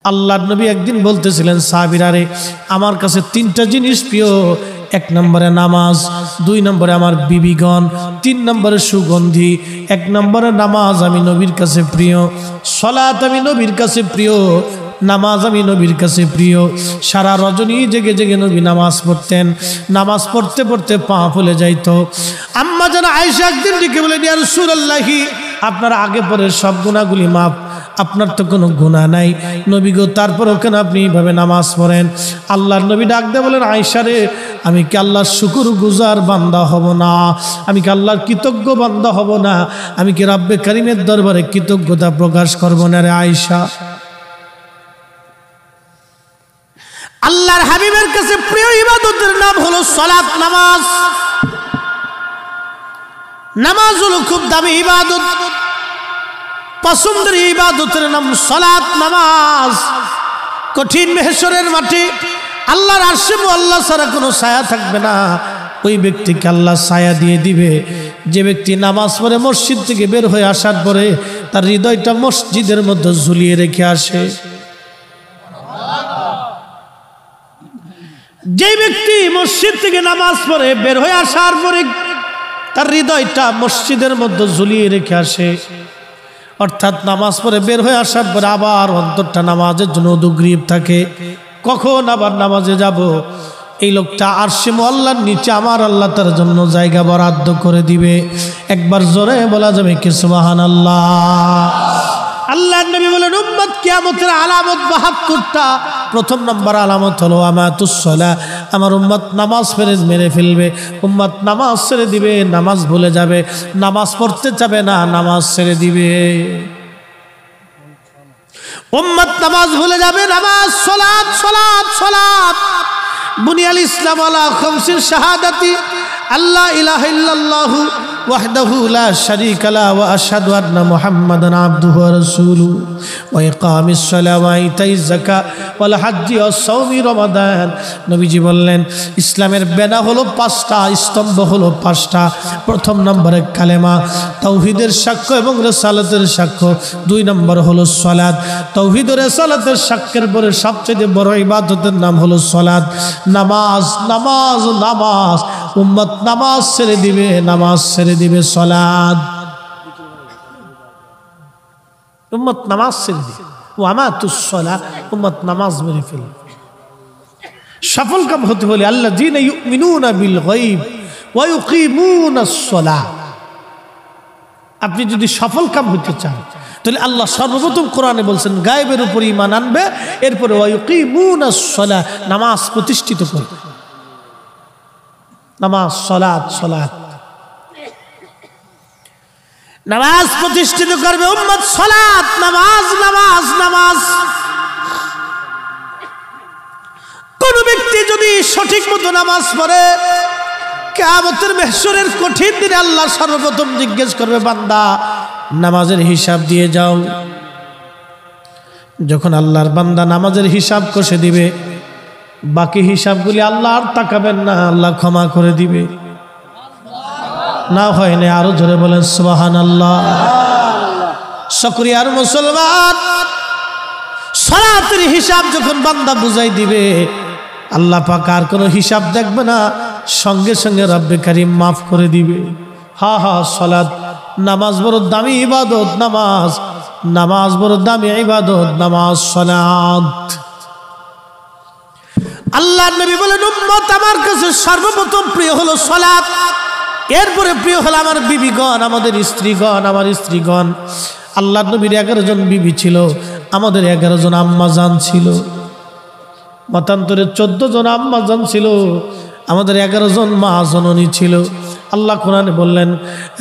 আল্লাহর নবী একদিন বলতেছিলেন সাহাবীরা রে আমার কাছে তিনটা জিনিস প্রিয়, এক নম্বরে নামাজ, দুই নম্বরে আমার বিবিগণ, তিন নম্বরে সুগন্ধি। এক নম্বরে নামাজ আমি নবীর কাছে প্রিয়, সালাত আমি নবীর কাছে প্রিয়, নামাজ আমি নবীর কাছে প্রিয়। সারা রজনী জেগে জেগে নবী নামাজ পড়তেন, নামাজ পড়তে পড়তে পা ফুলে যাইত। আম্মা জান আয়েশা একদিন ডেকে বলেন ইয়া রাসূলুল্লাহ আপনার আগে পরে সব গুনাহগুলি মাফ, আপনার তো কোনো গুনাহ নাই নবী গো, তারপরও কেন আপনি এইভাবে নামাজ পড়েন? আল্লাহর নবী ডাক দিয়ে বলেন আয়েশা রে আমি কি আল্লাহর শুকরগুজার বান্দা হব না? আমি কি আল্লাহর কৃতজ্ঞ বান্দা হব না? আমি কি রব্বে কারীমের দরবারে কৃতজ্ঞতা প্রকাশ করব না রে আয়েশা? আল্লাহর হাবিবের কাছে প্রিয় ইবাদতের নাম হলো সালাত, নামাজ। নামাজ হলো খুব দামি ইবাদত, পছন্দের ইবাদতের নাম সালাত, নামাজ। কঠিন মেহশরের মাঠে আল্লাহর আরশে মুআল্লা ছাড়া কোনো ছায়া থাকবে না, ওই ব্যক্তিকে আল্লাহ ছায়া দিয়ে দিবে যে ব্যক্তি নামাজ পড়ে মসজিদ থেকে বের হয়ে আসার পরে তার হৃদয়টা মসজিদের মধ্যে ঝুলিয়ে রেখে আসে। যে ব্যক্তি মসজিদ থেকে নামাজ পড়ে বের হয়ে আসার পরে তার হৃদয়টা মসজিদের মধ্যে ঝুলিয়ে রেখে আসে, অর্থাৎ নামাজ পড়ে বের হয়ে আসার পরে আবার অন্তরটা নামাজের জন্য উদগ্রীব থাকে, কখন আবার নামাজে যাব। এই লোকটা আরশে মুআল্লার নিচে আমার আল্লাহ তার জন্য জায়গা বরাদ্দ করে দিবে। একবার জোরে বলা যাবে কি সুবহানাল্লাহ। আল্লাহর নবী বলেন উম্মত কিয়ামতের আলামত ৭২টা। প্রথম নম্বর আলামত হলো আমাতুস সালাহ, আমার উম্মত নামাজ মেরে ফেলবে, উম্মত নামাজ ছেড়ে দিবে, নামাজ ভুলে যাবে, নামাজ পড়তে যাবে না, নামাজ ছেড়ে দিবে। উম্মত নামাজ ভুলে যাবে, নামাজ, সালাত সালাত সালাত। বুনিয়াল ইসলাম আলা খামসিন শাহাদাতি আল্লা ইলাহা ইল্লাল্লাহু ওয়াহদাহু লা শারীকা লা ওয়া আশহাদু আন্না মুহাম্মাদান আবদুহু ওয়া রাসূলুহু ওয়া ইকামিস সালাহ ওয়া ইতাইজ যাকাত ওয়াল হজ্জি ওয়াস সাওমি রমাদান। নবীজি বললেন ইসলামের বেনা হলো 5টা, স্তম্ভ হলো 5টা। প্রথম নম্বরে কালেমা, তাওহীদের সাক্ষ্য এবং রিসালাতের সাক্ষ্য। 2 নম্বর হলো সালাত। তাওহীদ ও রিসালাতের সাক্ষ্যের পরে সবচেয়ে বড় ইবাদতের নাম হলো সালাত, নামাজ। নামাজ নামাজ উম্মত নামাজ ছেড়ে দিবে, নামাজ ছেড়ে দিবে, সালাত। উম্মত নামাজ ছেড়ে দিবে, ওয়া আমাতুস সালাহ, উম্মত নামাজ মেরে ফেলে। সফল কাম হতে হলে আল্লাযীনা ইউমিনুনা বিল গায়ব ওয়া ইউকিমুনাস সালাহ। আপনি যদি সফল কাম হতে চান তাহলে আল্লাহ সর্বপ্রথম কোরআনে বলছেন গায়েবের উপর ঈমান আনবে, এরপরে ওয়া ইউকিমুনাস সালাহ, নামাজ প্রতিষ্ঠিত করবে। নামাজ, সালাত সালাত, নামাজ প্রতিষ্ঠিত করবে উম্মত, সালাত, নামাজ নামাজ নামাজ। কোন ব্যক্তি যদি সঠিক মতো নামাজ পড়ে কিয়ামতের মাহশরের কঠিন দিনে আল্লাহ সর্বপ্রথম জিজ্ঞেস করবে বান্দা নামাজের হিসাব দিয়ে যাও। যখন আল্লাহর বান্দা নামাজের হিসাব কষে দিবে, বাকি হিসাবগুলি আল্লাহ আর তাকাবেন না, আল্লাহ ক্ষমা করে দিবে। না হয় না, আরো জোরে বলেন সুবহানাল্লাহ। শুকরিয়ার মুসলমান, সালাতের হিসাব যখন বান্দা বুঝাই দিবে আল্লাহ পাক আর কোনো হিসাব দেখবে না, সঙ্গে সঙ্গে রব্বে কারীম মাফ করে দিবে। হা হা, সালাত, নামাজ বড় দামি ইবাদত, নামাজ, নামাজ বড় দামি ইবাদত, নামাজ, সালাত। আল্লাহর নবী বলেন উম্মত আমার কাছে সর্বপ্রথম প্রিয় হলো সালাত, এরপরে প্রিয় হলো আমার বিবিগণ, আমাদের স্ত্রীগণ, আমার স্ত্রীগণ। আল্লাহর নবীর 11 জন বিবি ছিল, আমাদের 11 জন আম্মা জান ছিল। মতান্তরে 14 জন আম্মা জান ছিল, আমাদের 11 জন মা জননী ছিল। আল্লাহ কোরআনে বললেন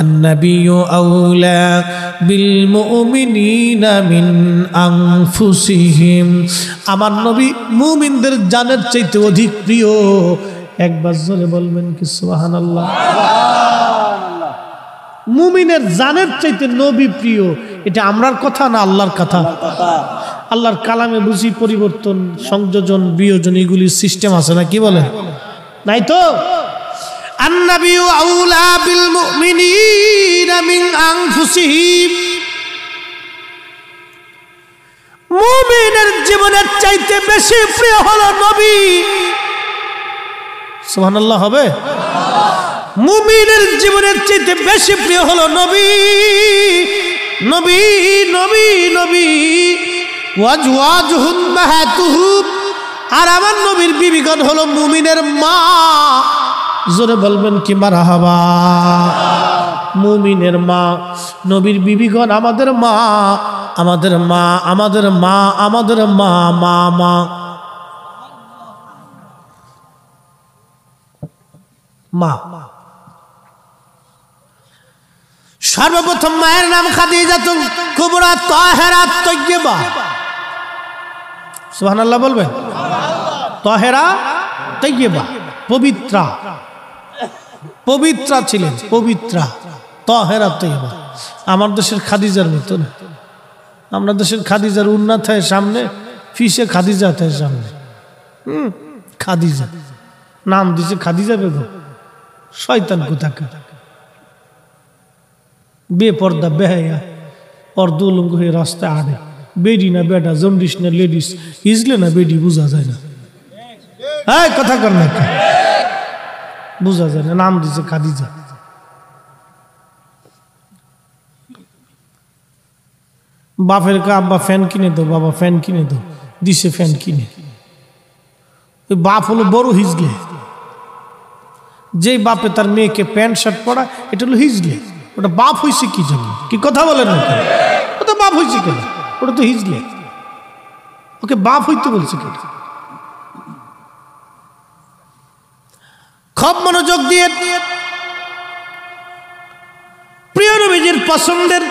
আন-নাবিয়্যু আউলা বিল মুমিনিনা মিন আনফুসিহিম, আমার নবী মুমিনদের জানের চাইতে অধিক প্রিয়। একবার জোরে বলবেন কি সুবহানাল্লাহ। মুমিনের জানের চাইতে নবী প্রিয়, এটা আমরার কথা না আল্লাহর কথা? আল্লাহর কালামে বুঝি পরিবর্তন, সংযোজন, বিয়োজন এগুলির সিস্টেম আছে না? কি বলে? নাই তো। আন-নাবিয়্যু আউলা বিল মুমিনিনা মিন আনফুসিহিম, মুমিনের জীবনের চাইতে বেশি প্রিয় হলো নবী। সুবহানাল্লাহ হবে। মুমিনের জীবনের চাইতে বেশি প্রিয় হলো নবী, নবী নবী নবী। ওয়াজওয়াজুহু উম্মাহাতুহু, আর আমার নবীর বিবিগণ হলো মুমিনের মা। জোরে বলবেন কি মারহাবা। মুমিনের মা, নবীর বিবিগণ আমাদের মা, আমাদের মা, আমাদের মা, আমাদের মা, মা মা মা। সর্বপ্রথম মায়ের নাম খাদিজাতুল কুবরা তাহেরা তয়্যিবা। সুবহানাল্লাহ বলবেন। তাহেরা তয়্যিবা, পবিত্রা, পবিত্রা ছিলেন, পবিত্রা তাহেরা তয়্যিবা। আমার দেশের খাদিজার মতো না। আমরা দেশের খাদিজার উন্নত হয় সামনে, ফিসে খাদিজা হয় সামনে। খাদিজা নাম দিছে খাদিজা বেগম। শয়তান কোথাকার, বেপর্দা বেহায়া, অর্ধউলঙ্গ হয়ে রাস্তায় আড়ে। বেডি না বেটা, জন্ডিস না লেডিস, ইজলে না বেডি, বোঝা যায় না। হ্যাঁ কথা কর না, বোঝা যায় না। নাম দিছে খাদিজা। বাপের কা আব্বা ফ্যান কিনে দাও, বাবা ফ্যান কিনে দাও, দিছে ফ্যান কিনে। ওই বাপ হলো বড় হিজলে। যেই বাপে তার মেয়েকে প্যান্ট শার্ট পরা, এটা হলো হিজলে। ওটা বাপ হয়েছে কি জন্য? কি কথা বলেন না? ওটা বাপ হয়েছে কেন? ওটা তো হিজলে। ওকে বাপ হইতে বলছে কেন? খুব মনোযোগ দিয়ে প্রিয় নবীজির পছন্দের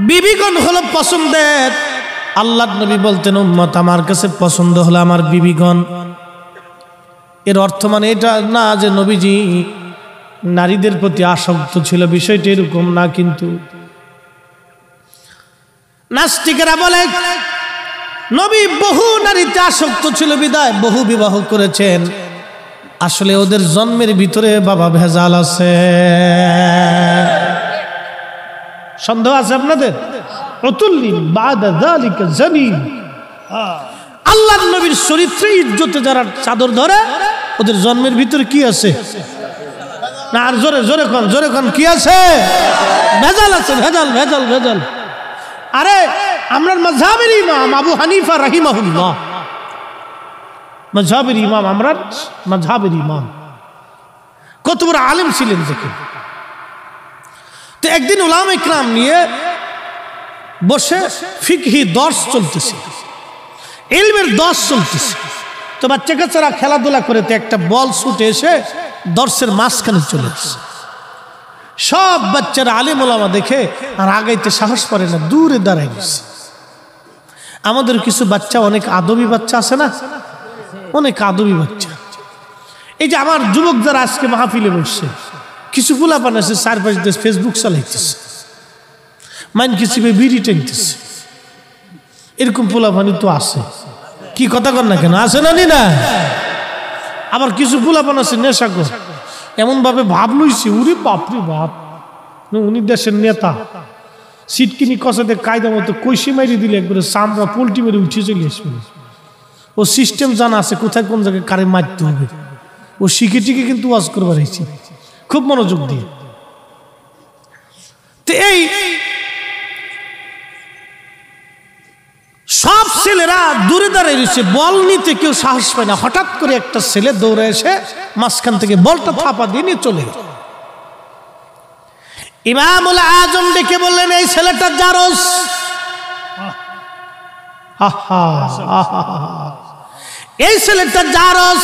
বিবিগণ হলো পছন্দের। আল্লাহর নবী বলতেন, উম্মত আমার কাছে পছন্দ হলো আমার বিবিগণ। এর অর্থ মানে এটা না যে নবীজি নারীদের প্রতি আসক্ত ছিল, বিষয়টি এরকম না। কিন্তু নাস্তিকেরা বলে নবী বহু নারীতে আসক্ত ছিল বিদায় বহু বিবাহ করেছেন। আসলে ওদের জন্মের ভিতরে বাবা ভেজাল আছে। সন্দেহ আছে আপনাদের? আল্লাহর নবীর চরিত্রে ইজ্জতে যারা চাদর ধরে, ওদের জন্মের ভিতরে কি আছে না? আর জোরে জোরে কোন, জোরে কোন, কি আছে? ভেজাল আছে, ভেজাল ভেজাল ভেজাল। আরে আমরা মাযহাবের ইমাম আবু হানিফা রাহিমাহুল্লাহ, মাযহাবের ইমাম, আমরা মাযহাবের ইমাম, কত বড় আলেম ছিলেন দেখেন। তো একদিন উলামা ইকরাম নিয়ে বসে ফিকহি দর্স চলতেছে, ইলমের দর্স চলতেছে। তো বাচ্চা কাচ্চারা খেলাধুলা করে, তো একটা বল ছুটে এসে দর্শের মাঝখানে চলে এসেছে। সব বাচ্চারা আলেম ওলামা দেখে আর আগাইতে সাহস পারে না, দূরে দাঁড়ায় গেছে। আমাদের কিছু বাচ্চা, অনেক আদবি বাচ্চা আছে না, অনেক আদবি বাচ্চা। এই যে আমার যুবক যারা আজকে মাহফিলে বসছে, কিছু পোলাপান আছে চারপাশ দিয়ে ফেসবুক চালাইতেছে, মাইন কিছু বিড়ি টেনতেছে। এরকম পোলাপানি তো আছে, কি কথা কর না কেন? আছে না না? আবার কিছু পোলাপান আছে নেশাখোর, এমন ভাবে ভাব লইছে, উনি বাপরে বাপ, উনি দেশের নেতা। সিটকিনি কষাতে কায়দা মতো কইসি মারি দিলে একবারে চামড়া পোল্ট্রি মেরে উঠে চলে আসবে। ও সিস্টেম জানা আছে, কোথায় কোন জায়গায় কারে মারতে হবে। ও শিখে টিকে কিন্তু ওয়াজ করবার হয়েছে খুব মনোযোগ দিয়ে। তো এই সব ছেলেরা দূরে দাঁড়িয়ে রয়েছে, বল নিতে কেউ সাহস পায় না। হঠাৎ করে একটা ছেলে দৌড়ে এসে মাঝখান থেকে বলটা থাপা দিয়ে নিয়ে চলে গেল। ইমামুল আজম ডেকে বললেন, এই ছেলেটা জারস। এই ছেলেটা জারস।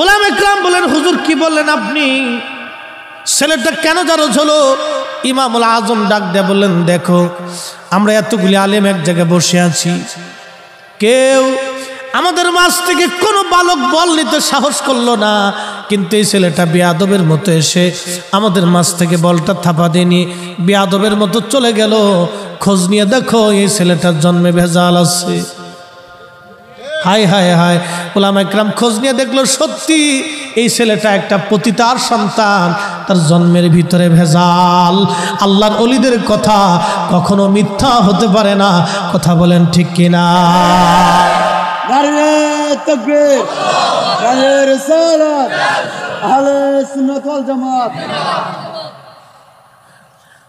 উলামা ইকরাম বলেন, হুজুর কি বললেন আপনি? ছেলেটা কেন জারস হলো? ইমামুল আজম ডাক দিয়ে বললেন, দেখো আমরা এতগুলি আলেম এক জায়গায় বসে আছি, কেউ আমাদের মাঝ থেকে কোনো বালক বল নিতে সাহস করলো না, কিন্তু এই ছেলেটা বেয়াদবের মতো এসে আমাদের মাঝ থেকে বলটা থাপা দিয়ে নিয়ে বেয়াদবের মতো চলে গেল। খোঁজ নিয়ে দেখো এই ছেলেটার জন্মে ভেজাল আছে। হায় হায় হায়, ওলামা ইকরাম খোঁজ নিয়ে দেখলো সত্যি এই ছেলেটা একটা পতিতার সন্তান, তার জন্মের ভিতরে ভেজাল। আল্লাহর ওলিদের কথা কখনো মিথ্যা হতে পারে না, কথা বলেন ঠিক কিনা? নারে তাকবীর, নারে রিসালাত, আহলে সুন্নাত ওয়াল জামাত।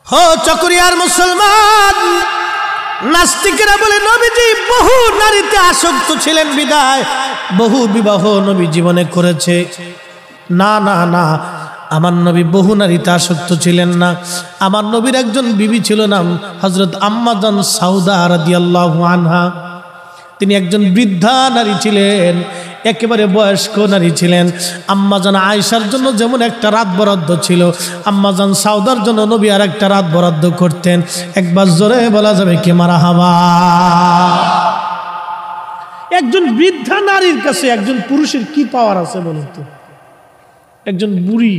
হো চকরিয়ার মুসলমান, নাস্তিকেরা বলে নবীজি বহু নারীতে আসক্ত ছিলেন বিদায় বহু বিবাহ নবী জীবনে করেছে। না না না, আমার নবী বহু নারীতে আসক্ত ছিলেন না। আমার নবীর একজন বিবি ছিল, নাম হযরত আম্মা জান সাউদা রাদিয়াল্লাহু আনহা। তিনি একজন বৃদ্ধা নারী ছিলেন, একেবারে বয়স্ক নারী ছিলেন। আম্মাজান আয়েশার জন্য যেমন একটা রাত বরাদ্দ ছিল, আম্মাজান সাউদার জন্য নবী আর একটা রাত বরাদ্দ করতেন। একবার জোরে বলা যাবে কি মারহাবা? একজন বৃদ্ধা নারীর কাছে একজন পুরুষের কি পাওয়ার আছে বলুন তো? একজন বুড়ি,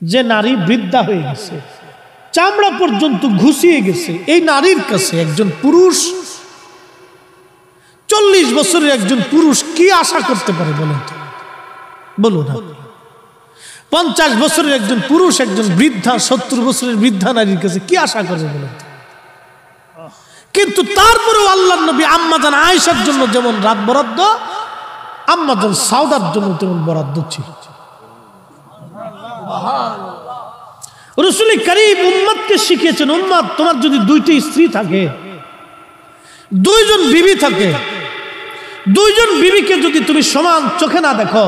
যে নারী বৃদ্ধা হয়ে গেছে, চামড়া পর্যন্ত ঘুষিয়ে গেছে, এই নারীর কাছে একজন পুরুষ, 40 বছরের একজন পুরুষ কি আশা করতে পারে বলুন তো? বলুন না। 50 বছরের একজন পুরুষ একজন বৃদ্ধা, 70 বছরের বৃদ্ধা নারীর কাছে কি আশা করবে বলুন তো? কিন্তু তারপরেও আল্লাহর নবী আম্মাজান আয়েশার জন্য যেমন রাত বরাদ্দ, আম্মাজান সাউদার জন্য তেমন বরাদ্দ ছিল। রাসূল করিম উম্মতকে শিখিয়েছেন, উম্মত তোমার যদি 2টি স্ত্রী থাকে, 2জন বিবি থাকে, 2জন বিবিকে যদি তুমি সমান চোখে না দেখো,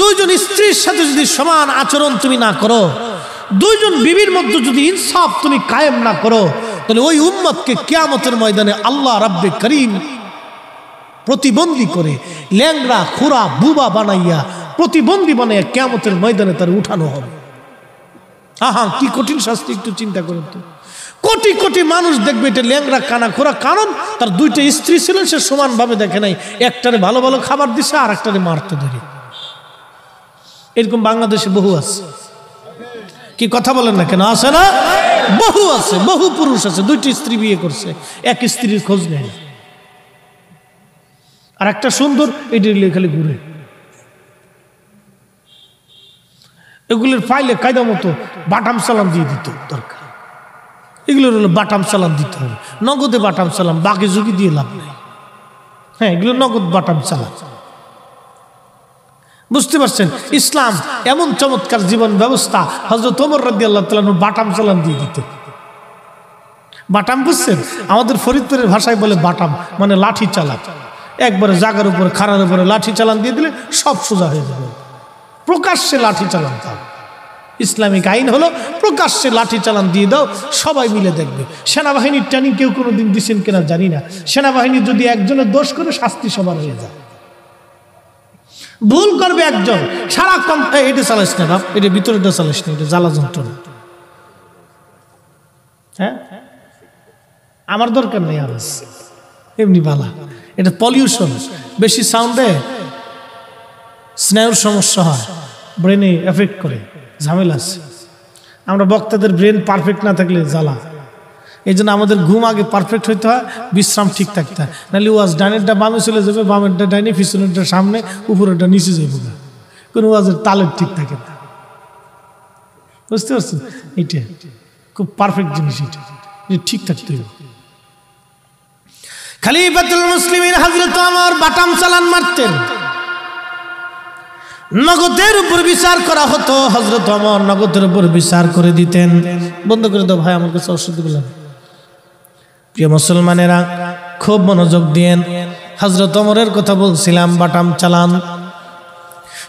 2জন স্ত্রীর সাথে যদি সমান আচরণ তুমি না করো, 2জন বিবির মধ্যে যদি ইনসাফ তুমি কায়েম না করো, তাহলে ওই উম্মতকে কিয়ামতের ময়দানে আল্লাহ রাব্বে করিম প্রতিবন্ধী করে, ল্যাংড়া খুরা বুবা বানাইয়া প্রতিবন্ধী বানাইয়া কিয়ামতের ময়দানে তার উঠানো হবে। আহা, কি কঠিন শাস্তি, একটু চিন্তা করুন তো। কোটি কোটি মানুষ দেখবে এটা ল্যাংড়া কানা খোরা, কারণ তার 2টা স্ত্রী ছিল, সে সমানভাবে দেখে নাই। একটারে ভালো ভালো খাবার দিছে, আর একটারে মারতে ধরে। এরকম বাংলাদেশে বহু আছে, কি কথা বলেন না কেন? আছে না? বহু আছে, বহু পুরুষ আছে 2টি স্ত্রী বিয়ে করছে, এক স্ত্রীর খোঁজ নেয়। আর একটা সুন্দর, এটি খালি ঘুরে। এগুলোর ফাইলে কায়দা মতো বাটাম সালাম দিয়ে দিত দরকার। এগুলোর হলো বাটাম সালাম দিতে হবে, নগদে বাটাম সালাম, বাকি ঝুঁকি দিয়ে লাভ নেই। হ্যাঁ, এগুলো নগদ বাটাম সালাম। বুঝতে পারছেন? ইসলাম এমন চমৎকার জীবন ব্যবস্থা। হযরত ওমর রাদিয়াল্লাহু তাআলা বাটাম সালাম দিয়ে দিত। বাটাম বুঝছেন? আমাদের ফরিদপুরের ভাষায় বলে বাটাম, মানে লাঠি চালান। একবারে জাগার উপরে খাড়ার উপরে লাঠি চালান দিয়ে দিলে সব সোজা হয়ে যাবে। প্রকাশ্যে লাঠি চালান দাও, ইসলামিক আইন হলো প্রকাশ্যে লাঠি চালান দিয়ে দাও, সবাই মিলে দেখবে। সেনাবাহিনীর ট্রেনিং কেউ কোনোদিন দিচ্ছেন কিনা জানি না। সেনাবাহিনী যদি একজনের দোষ করে, শাস্তি সবার হয়ে যায়। ভুল করবে একজন, সারাক্ষণ এটা চালাইস না বাপ, এটা ভিতরেটা চালাইস না, এটা জ্বালা যন্ত্রণা। হ্যাঁ, আমার দরকার নেই আওয়াজ, এমনি বালা। এটা পলিউশন, বেশি সাউন্ডে স্নায়ুর সমস্যা হয়, ব্রেনে এফেক্ট করে, ঝামেলা আছে। আমরা বক্তাদের ব্রেন পারফেক্ট না থাকলে জ্বালা। এই জন্য আমাদের ঘুম আগে পারফেক্ট হইতে হয়, বিশ্রাম ঠিক থাকতে হয়, নাহলে ওয়াজ ডাইনেরটা বামে চলে যাবে, বামেরটা ডাইনে, পিছনেরটা সামনে, উপরেরটা নিচে যাবে না। কোনো ওয়াজের তালের ঠিক থাকে না। বুঝতে পারছেন? এইটা খুব পারফেক্ট জিনিস, এটা ঠিক থাকতে হবে। খলিফাতুল মুসলিমিন হযরত ওমর বাটাম চালান মারতেন, নগদের উপর বিচার করা হতো। হযরত ওমর নগদের উপর বিচার করে দিতেন। বন্ধ করে দাও ভাই, আমার কাছে অসুবিধা বললাম। প্রিয় মুসলমানেরা, খুব মনোযোগ দিয়েন। হযরত ওমরের কথা বলছিলাম, বাটাম চালান।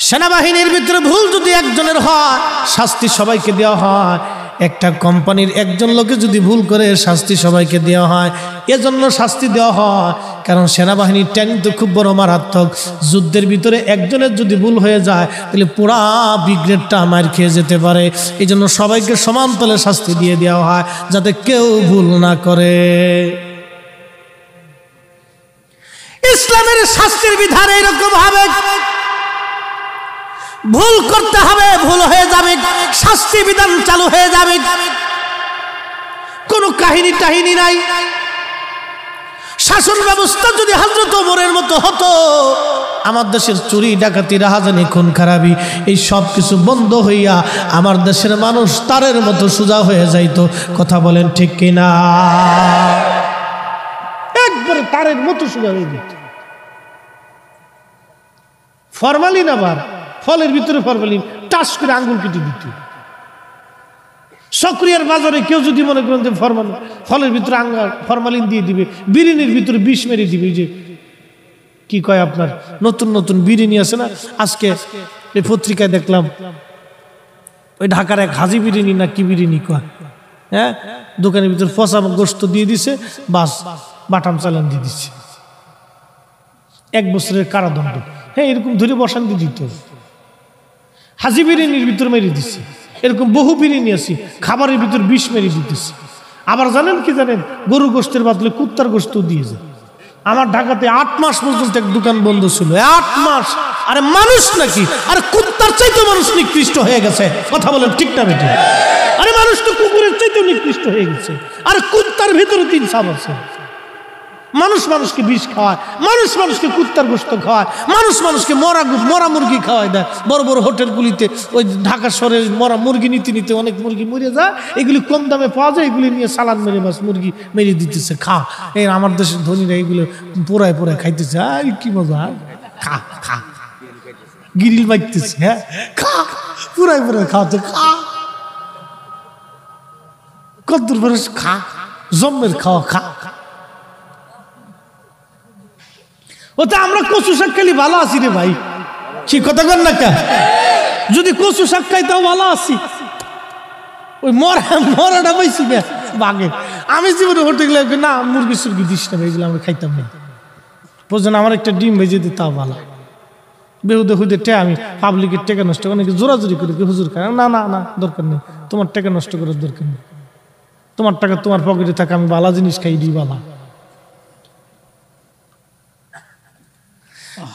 সেনাবাহিনীর ভিতরে ভুল যদি একজনের হয়, শাস্তি সবাইকে দেওয়া হয়। একটা কোম্পানির একজন লোকে যদি ভুল করে, শাস্তি সবাইকে দেওয়া হয়। এজন্য শাস্তি দেওয়া হয় কারণ সেনাবাহিনীর ট্রেনিং তো খুব বড় মারাত্মক। যুদ্ধের ভিতরে একজনের যদি ভুল হয়ে যায়, তাহলে পুরা ব্রিগেডটা মার খেয়ে যেতে পারে। এই জন্য সবাইকে সমান তলে শাস্তি দিয়ে দেওয়া হয়, যাতে কেউ ভুল না করে। ইসলামের শাস্তির বিধান এরকম হবে, ভুল করতে হবে, ভুল হয়ে যাবে, শাস্তি বিধান চালু হয়ে যাবে। কোনো কাহিনী টাহিনী নাই। শাসন ব্যবস্থা যদি হযরত ওমরের মতো হতো, আমার দেশের চুরি ডাকাতি রাহাজানি খুন খারাপি এই সব কিছু বন্ধ হইয়া আমার দেশের মানুষ তারের মতো সোজা হয়ে যাইতো। কথা বলেন ঠিক কিনা? একবারে তারের মতো সোজা হয়ে যেত। ফরমালিন, আবার ফলের ভিতরে ফরমালিন টাস করে আঙ্গুল কেটে দিত। সক্রিয়ার বাজারে কেউ যদি মনে করেন যে ফলের ভিতরে ফরমালিন দিয়ে দিবে, বিরিয়ানির ভিতরে বিষ মেরে দিবে। যে কি কয় আপনার নতুন নতুন বিরিয়ানি আছে না, আজকে এই পত্রিকায় দেখলাম ওই ঢাকার এক হাজি বিরিয়ানি না কি বিরিয়ানি কয়, হ্যাঁ, দোকানের ভিতরে পচা গোস্ত দিয়ে দিছে, বাস বাটাম চালান দিয়ে দিচ্ছে, 1 বছরের কারাদণ্ড। হ্যাঁ, এরকম ধরে বসান দিয়ে দিত। হাজি বিরিয়ানির ভিতর মেরে দিচ্ছে। এরকম বহু বিরিয়ানি আছে খাবারের ভিতর বিষ মেরে দিতেছে। আবার জানেন কি জানেন, গরু গোস্তের বদলে কুত্তার গোস্ত দিয়েছে। আমার ঢাকাতে 8 মাস পর্যন্ত এক দোকান বন্ধ ছিল। 8 মাস। আরে মানুষ নাকি? আরে কুত্তার চাইতে মানুষ নিকৃষ্ট হয়ে গেছে। কথা বলেন ঠিক না বেটি? আরে মানুষ তো কুকুরের চাইতে নিকৃষ্ট হয়ে গেছে। আরে কুত্তার ভিতরে 3 সাপ আছে। মানুষ মানুষকে বিষ খাওয়ায়, মানুষ মানুষকে কুত্তার গোস্ত খাওয়ায়, মানুষ মানুষকে মরা মুরগি খাওয়ায় দেয়। বড় বড় হোটেলগুলিতে ওই ঢাকা শহরে মরা মুরগি নিতে নিতে অনেক মুরগি মরে যায়, এগুলি কম দামে পাওয়া যায়, এগুলি নিয়ে সালাদ মেরে বাস মুরগি মেরে দিতেছে, খা। এই আমার দেশের ধনীরা এগুলো পোড়ায় পোড়ায় খাইতেছে। আর কি মজা, খা খা, গিরিল মারতেছে, হ্যাঁ, খা, পুরাই পুরাই খাওয়াচ্ছে, খা, কদ্দুর করে খা, জম্মের খাওয়া, খা। ওটা আমরা কচু শাক খালি ভালো আছি রে ভাই, কি কথা কর না কা? যদি কচু শাক খাই তাও ভালো আছি। ওই মরাটা পাইছি না বাঘের। আমি জীবনে হোটেলে না মুরগি সুরগি দিস না, এগুলো আমরা খাইতাম না। প্রয়োজন আমার একটা ডিম ভেজে দিই তাও ভালো। বেহুদে হুদে টে আমি পাবলিকের টেকা নষ্ট করে, অনেকে জোরাজোরি করে হুজুর খায়। না না না, দরকার নেই, তোমার টাকা নষ্ট করার দরকার নেই। তোমার টাকা তোমার পকেটে থাকে, আমি ভালো জিনিস খাই দিই ভালো।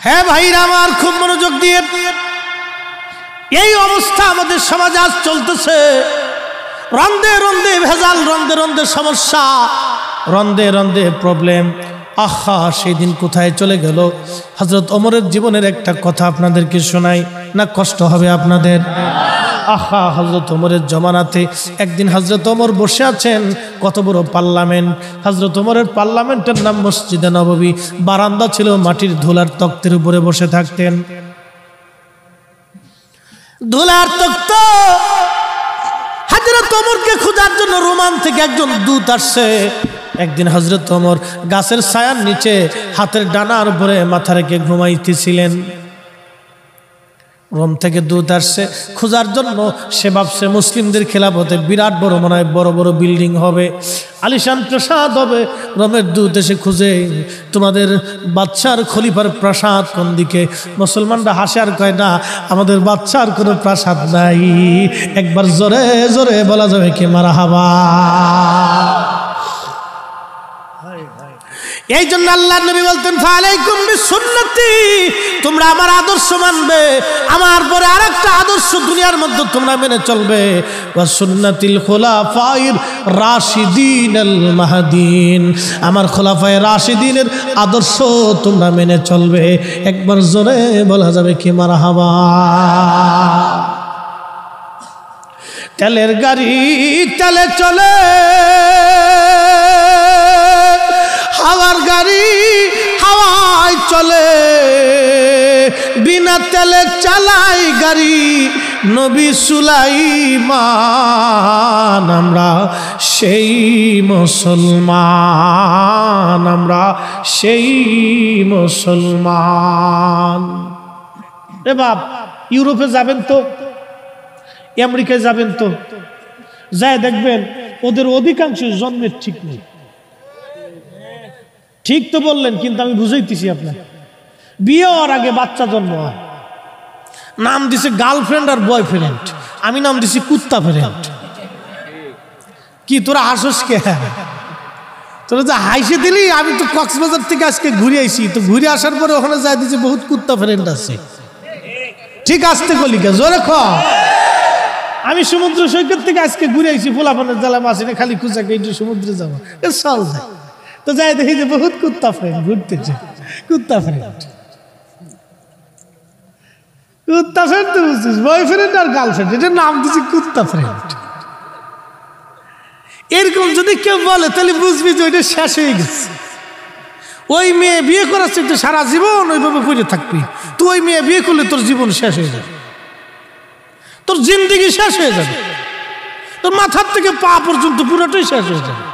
হ্যাঁ ভাইরা আমার, খুব মনোযোগ দিয়ে, এই অবস্থা আমাদের সমাজে আজ চলতেছে। রন্দে রন্দে ভেজাল, রন্দে রন্দে সমস্যা, রন্দে রন্দে প্রবলেম। আহা, সেই দিন কোথায় চলে গেল? হযরত ওমরের জীবনের একটা কথা আপনাদেরকে শোনাই না, কষ্ট হবে আপনাদের? আহা, হযরত ওমরের জমানাতে একদিন হযরত ওমর বসে আছেন, কত বড় পার্লামেন্ট। হযরত ওমরের পার্লামেন্টের নাম মসজিদে নববী। বারান্দা ছিল মাটির, ধুলার তক্তের উপরে বসে থাকতেন। ধুলার তক্ত। হযরত ওমরকে খোঁজার জন্য রোমান থেকে একজন দূত আসছে। একদিন হযরত ওমর গাছের ছায়ার নিচে হাতের ডানার উপরে মাথা রেখে ঘুমাইতেছিলেন। রোম থেকে দূত আসছে খোঁজার জন্য। সে ভাবছে মুসলিমদের খেলাফতে বিরাট বড়, মনে হয় বড় বড় বিল্ডিং হবে, আলিশান প্রাসাদ হবে। রোমের দূত এসে খুঁজে, তোমাদের বাদশার খলিফার প্রাসাদ কোন দিকে? মুসলমানরা হাসে আর কয়, না, আমাদের বাদশার কোনো প্রাসাদ নাই। একবার জোরে জোরে বলা যাবে কি মারহাবা? এই জন্য আল্লাহ নবী বলতেন, ফালাইকুম বিসুন্নতি, তোমরা আমার আদর্শ মানবে, আমার পরে আরেকটা আদর্শ দুনিয়ার মধ্যে তোমরা মেনে চলবে। ওয়া সুন্নাতিল খুলাফায়ে রাশিদিনাল মাহদিন, আমার খোলাফায়ে রাশিদিনের আদর্শ তোমরা মেনে চলবে। একবার জোরে বলা যাবে কি মারহাবা? তেলের গাড়ি তেলে চলে, হাওয়ার গাড়ি হাওয়ায় চলে, বিনা তেলে চালাই গাড়ি নবী সুলাইমান। আমরা সেই মুসলমান, আমরা সেই মুসলমান। এ বাপ, ইউরোপে যাবেন তো, আমেরিকায় যাবেন তো, যায় দেখবেন ওদের অধিকাংশ জন্মের ঠিক নেই। ঠিক তো বললেন, কিন্তু আমি বুঝাইতেছি আপনার, বিয়ে হওয়ার আগে বাচ্চা জন্ম হয়, নাম দিছে গার্লফ্রেন্ড আর বয়ফ্রেন্ড, আমি নাম দিছি কুত্তা ফ্রেন্ড। কি তোরা হাসস কে? তোরা যে হাইসে দিলি, আমি তো কক্সবাজার থেকে আজকে ঘুরে আইছি, তো ঘুরে আসার পরে ওখানে যাই দিছে বহুত কুত্তা ফ্রেন্ড আছে। ঠিক আসতে গলিকা জোরে খ। আমি সমুদ্র সৈকত থেকে আজকে ঘুরে আইছি, পোলাপানের জ্বালা মাছ এনে খালি খুঁজা একটু সমুদ্রে যাবো, চল যায়। তো তো যাই দেখি যে বহুত কুত্তা ফ্রেন্ড ঘুরতেছে, কুত্তা ফ্রেন্ড কুত্তা ফ্রেন্ড তো বুঝছিস, বয়ফ্রেন্ড আর গার্লফ্রেন্ড, এটা নাম দিচ্ছি কুত্তা ফ্রেন্ড। এরকম যদি কেউ বলে তাহলে বুঝবি যে ওইটা শেষ হয়ে গেছে। ওই মেয়ে বিয়ে করাচ্ছে তো সারা জীবন ওইভাবে পড়ে থাকবি, তুই ওই মেয়ে বিয়ে করলে তোর জীবন শেষ হয়ে যাবে, তোর জিন্দেগি শেষ হয়ে যাবে, তোর মাথার থেকে পা পর্যন্ত পুরোটাই শেষ হয়ে যাবে।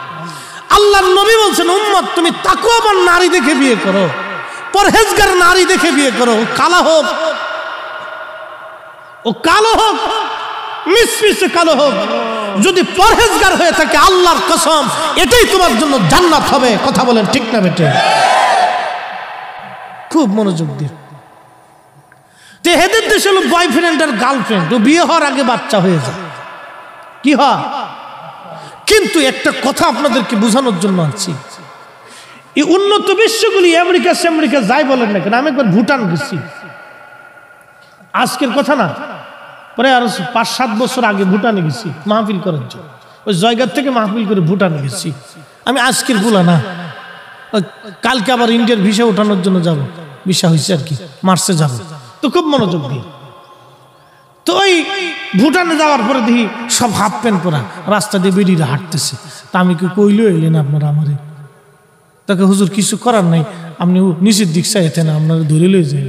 আল্লাহর নবী বলছেন, উম্মত তুমি তাকওয়াবান নারী দেখে বিয়ে করো, পরহেজগার নারী দেখে বিয়ে করো, কালো হোক, ও কালো হোক, মিসমিসে কালো হোক, যদি পরহেজগার হয়ে থাকে আল্লাহর কসম এটাই তোমার জন্য জান্নাত হবে। কথা বলেন ঠিক না বেটে? খুব মনোযোগ দিয়ে। তো এদের দেশে হলো বয়ফ্রেন্ড আর গার্লফ্রেন্ড, ও বিয়ে হওয়ার আগে বাচ্চা হয়ে যায়, কি হয়? কিন্তু একটা কথা আপনাদেরকে বোঝানোর জন্য আনছি, এই উন্নত বিশ্বগুলি আমেরিকা যাই বলেন না কেন, আমি একবার ভুটান গেছি, আজকের কথা না, পরে আরো 5-7 বছর আগে ভুটানে গেছি মাহফিল করার জন্য। ওই জায়গার থেকে মাহফিল করে ভুটানে গেছি আমি, আজকের বলা না, কালকে আবার ইন্ডিয়ার ভিসা ওঠানোর জন্য যাব, ভিসা হয়েছে আর কি, মার্চে যাব। তো খুব মনোযোগ দিয়ে, তো ওই ভুটানে যাওয়ার পরে দেখি সব হাফ প্যান্ট পরা রাস্তা দিয়ে বেরিয়ে হাঁটতেছে। তা আমি কি কইল এলেন আপনারা আমারে? তাকে হুজুর কিছু করার নাই, আপনি নিচের দিক চাইতে না, আপনারা ধরে লয়ে যাই।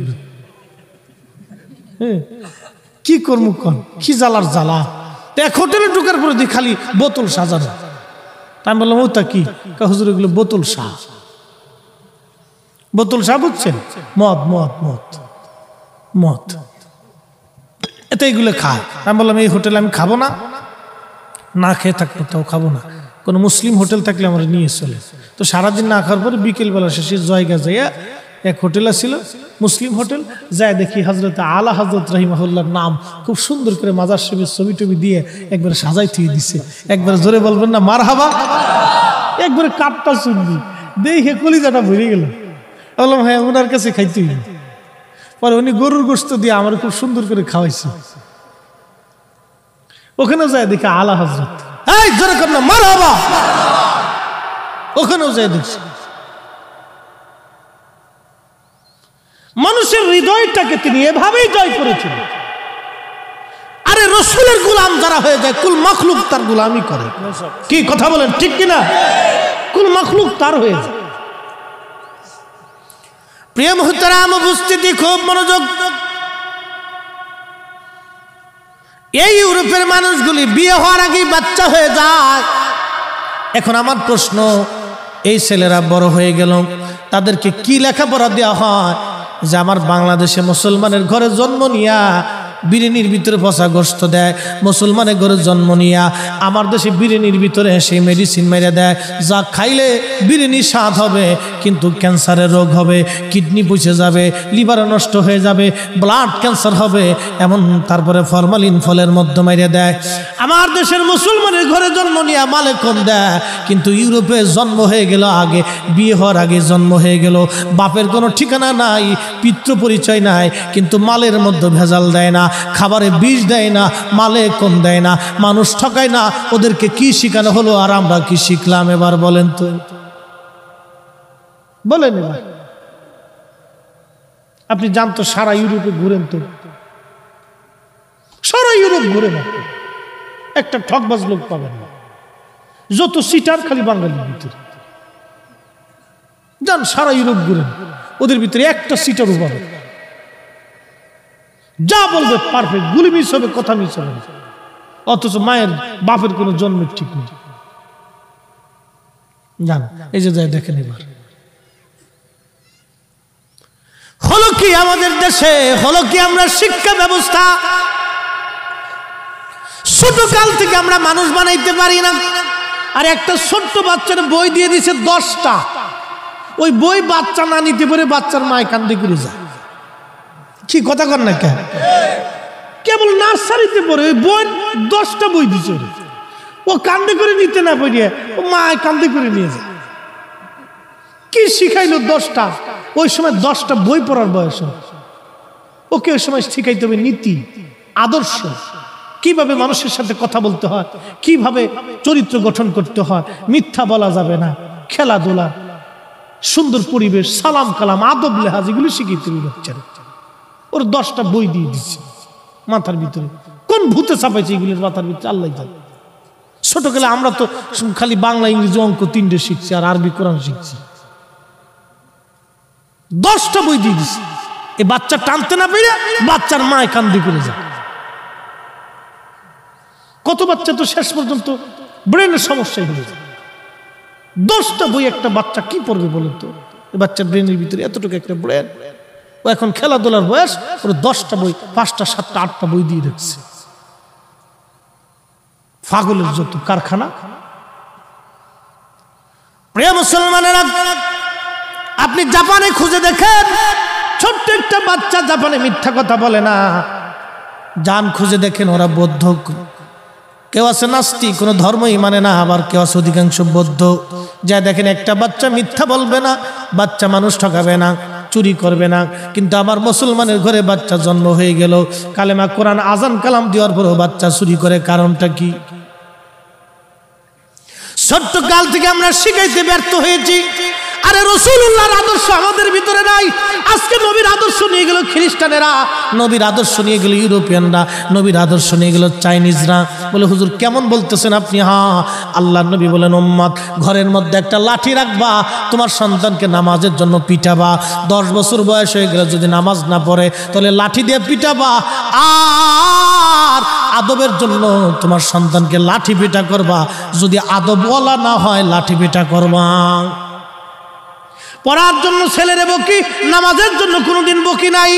হ্যাঁ, কি করবো কন, কি জ্বালার জ্বালা। এক হোটেলে ঢুকার পরে দেখি খালি বোতল সাজানো। তা আমি বললাম ওটা কি? হুজুর এগুলো বোতল শাহ। বোতল শাহ বুঝছেন? মদ মদ মদ মদ, এতে এগুলো খায়। আমি বললাম এই হোটেলে আমি খাবো না, না খেয়ে থাকবো তাও খাবো না, কোনো মুসলিম হোটেল থাকলে আমরা নিয়ে চলে। তো সারাদিন না খাওয়ার পরে বিকেলবেলা শেষে জায়গা যাইয়া এক হোটেল ছিল মুসলিম হোটেল, যায় দেখি হজরত আলা হজরত রহিমাহুল্লাহর নাম খুব সুন্দর করে মাজার শরীফের ছবি টবি দিয়ে একবার সাজাই থুয়ে দিছে। একবার জোরে বলবেন না মারহাবা? একবারে কাটটা শুনবি, দেখে কলিজাটা ভরে গেল। বললাম হ্যাঁ, ওনার কাছে খাইতে হইল। পরে উনি গরুর গোশত দিয়ে আমার খুব সুন্দর করে খাওয়াইছে। ওখানেও যায় দেখি আলা হজরত, এই জোরে কর না মারহাবা, ওখানেও যায় দেখছি। মানুষের হৃদয়টাকে তিনি এভাবেই জয় করেছিলেন। আরে রসুলের গোলাম যারা হয়ে যায়, কুল মখলুক তার গোলামি করে। কি কথা বলেন ঠিক কিনা? কুল মখলুক তার হয়ে যায়। প্রিয় মুহতারাম উপস্থিতি, খুব মনোযোগ। এই ইউরোপের মানুষগুলি বিয়ে হওয়ার আগেই বাচ্চা হয়ে যায়। এখন আমার প্রশ্ন, এই ছেলেরা বড় হয়ে গেল, তাদেরকে কি লেখাপড়া দেওয়া হয় যে আমার বাংলাদেশে মুসলমানের ঘরে জন্ম নিয়া বিরিয়ানির ভিতরে পচা গোশত দেয়, মুসলমানের ঘরে জন্ম নিয়া আমার দেশে বিরিয়ানির ভিতরে সেই মেডিসিন মেরে দেয়, যা খাইলে বিরিয়ানি স্বাদ হবে কিন্তু ক্যান্সারের রোগ হবে, কিডনি পচে যাবে, লিভার নষ্ট হয়ে যাবে, ব্লাড ক্যান্সার হবে, এমন তারপরে ফরমালিন ফলের মধ্যে মেরে দেয়। আমার দেশের মুসলমানের ঘরে জন্ম নিয়া মালে কম দেয়, কিন্তু ইউরোপে জন্ম হয়ে গেল আগে, বিয়ে হওয়ার আগে জন্ম হয়ে গেল, বাপের কোনো ঠিকানা নাই, পিতৃ পরিচয় নাই, কিন্তু মালের মধ্যে ভেজাল দেয় না, খাবারে বিষ দেয় না, মালে কম দেয় না, মানুষ ঠকায় না। ওদেরকে কি শিখানো হলো আর আমরা কি শিখলাম? এবার বলেন তো, বলেন। এবার আপনি জানতো সারা ইউরোপে ঘুরেন, তো সারা ইউরোপ ঘুরে না, একটা ঠকবাজ লোক পাবেন না। যত সিটার খালি বাঙালির ভিতরে যান, সারা ইউরোপ ঘুরেন, ওদের ভিতরে একটা সিটারও পাবেন। যা বলবে পারফেক্ট, গুলি মিস হবে, কথা মিস হবে, অথচ মায়ের বাপের কোনো জন্মের ঠিক নেই। জান, এই যে যাই দেখেন। এবার হলো কি আমাদের দেশে, হলো কি আমরা শিক্ষা ব্যবস্থা ছোট কাল থেকে আমরা মানুষ বানাইতে পারি না। আর একটা ছোট্ট বাচ্চার বই দিয়ে দিছে 10টা, ওই বই বাচ্চা না নিতে পারে বাচ্চার মায় কান্দে করে যায়। কি কথা কর না? কেবল নার্সারিতে পড়ে ওই বই 10টা বই দিছে, ও কান্দে করে নিতে না পারিয়া ও মায় কান্দে করে নিয়ে যায়। কি শিখাইলো 10টা? ওই সময় 10টা বই পড়ার বয়স। ওকে ওই সময় শিখাইতে হবে নীতি, আদর্শ, কিভাবে মানুষের সাথে কথা বলতে হয়, কিভাবে চরিত্র গঠন করতে হয়, মিথ্যা বলা যাবে না, খেলাধুলা, সুন্দর পরিবেশ, সালাম কালাম, আদব লেহাজ এগুলো শিখিয়ে বাচ্চারা। ওর 10টা বই দিয়ে দিচ্ছে মাথার ভিতরে। কোন ভূতে চাপাইছে এগুলির মাথার ভিতরে আল্লাহ জানে। ছোটকালে আমরা তো খালি বাংলা ইংরেজি অঙ্ক 3টে শিখছি আর আরবি কোরআন শিখছি। 10টা বই দিয়ে দিচ্ছে। এই বাচ্চা টানতে না পেরে বাচ্চার মায় কান্দি করে যায়। কত বাচ্চা তো শেষ পর্যন্ত ব্রেনের সমস্যায় হয়ে যায়। 10টা বই একটা বাচ্চা কি পড়বে বলেন তো? বাচ্চার ব্রেনের ভিতরে এতটুকু একটা ব্রেন, ও এখন খেলাধুলার বয়স, ওর 10টা বই, 5টা 7টা 8টা বই দিয়ে রাখছে। পাগলের যত কারখানা। প্রিয় মুসলমানেরা, আপনি জাপানে খুঁজে দেখেন, ছোট্ট একটা বাচ্চা জাপানে মিথ্যা কথা বলে না। যান খুঁজে দেখেন, ওরা বৌদ্ধ, কেউ আছে নাস্তিক, কোনো ধর্মই মানে না, আবার কেউ আছে অধিকাংশ বৌদ্ধ। যা দেখেন একটা বাচ্চা মিথ্যা বলবে না, বাচ্চা মানুষ ঠকাবে না, চুরি করবে না। কিন্তু আমার মুসলমানের ঘরে বাচ্চা জন্ম হয়ে গেল, কালেমা কোরআন আজান কালাম দেওয়ার পরেও বাচ্চা চুরি করে, কারণটা কি? ছোট্ট কাল থেকে আমরা শিখাইতে ব্যর্থ হয়েছি। আরে রাসূলুল্লাহর আদর্শ আমাদের ভিতরে নাই। আজকে নবীর আদর্শ নিয়ে গেল খ্রিস্টানেরা, নবীর আদর্শ নিয়ে গেল ইউরোপিয়ানরা, নবীর আদর্শ নিয়ে গেল চাইনিজরা। বলে হুজুর কেমন বলতেছেন আপনি? হ্যাঁ, আল্লাহর নবী বলেন, উম্মত ঘরের মধ্যে একটা লাঠি রাখবা, তোমার সন্তানকে নামাজের জন্য পিটাবা। 10 বছর বয়স হয়ে গেলে যদি নামাজ না পড়ে তাহলে লাঠি দিয়ে পিটাবা। আর আদবের জন্য তোমার সন্তানকে লাঠি পিটা করবা। যদি আদবওয়ালা না হয় লাঠি পিটা করবা। পড়ার জন্য ছেলেরে বকি, নামাজের জন্য কোনোদিন বকি নাই।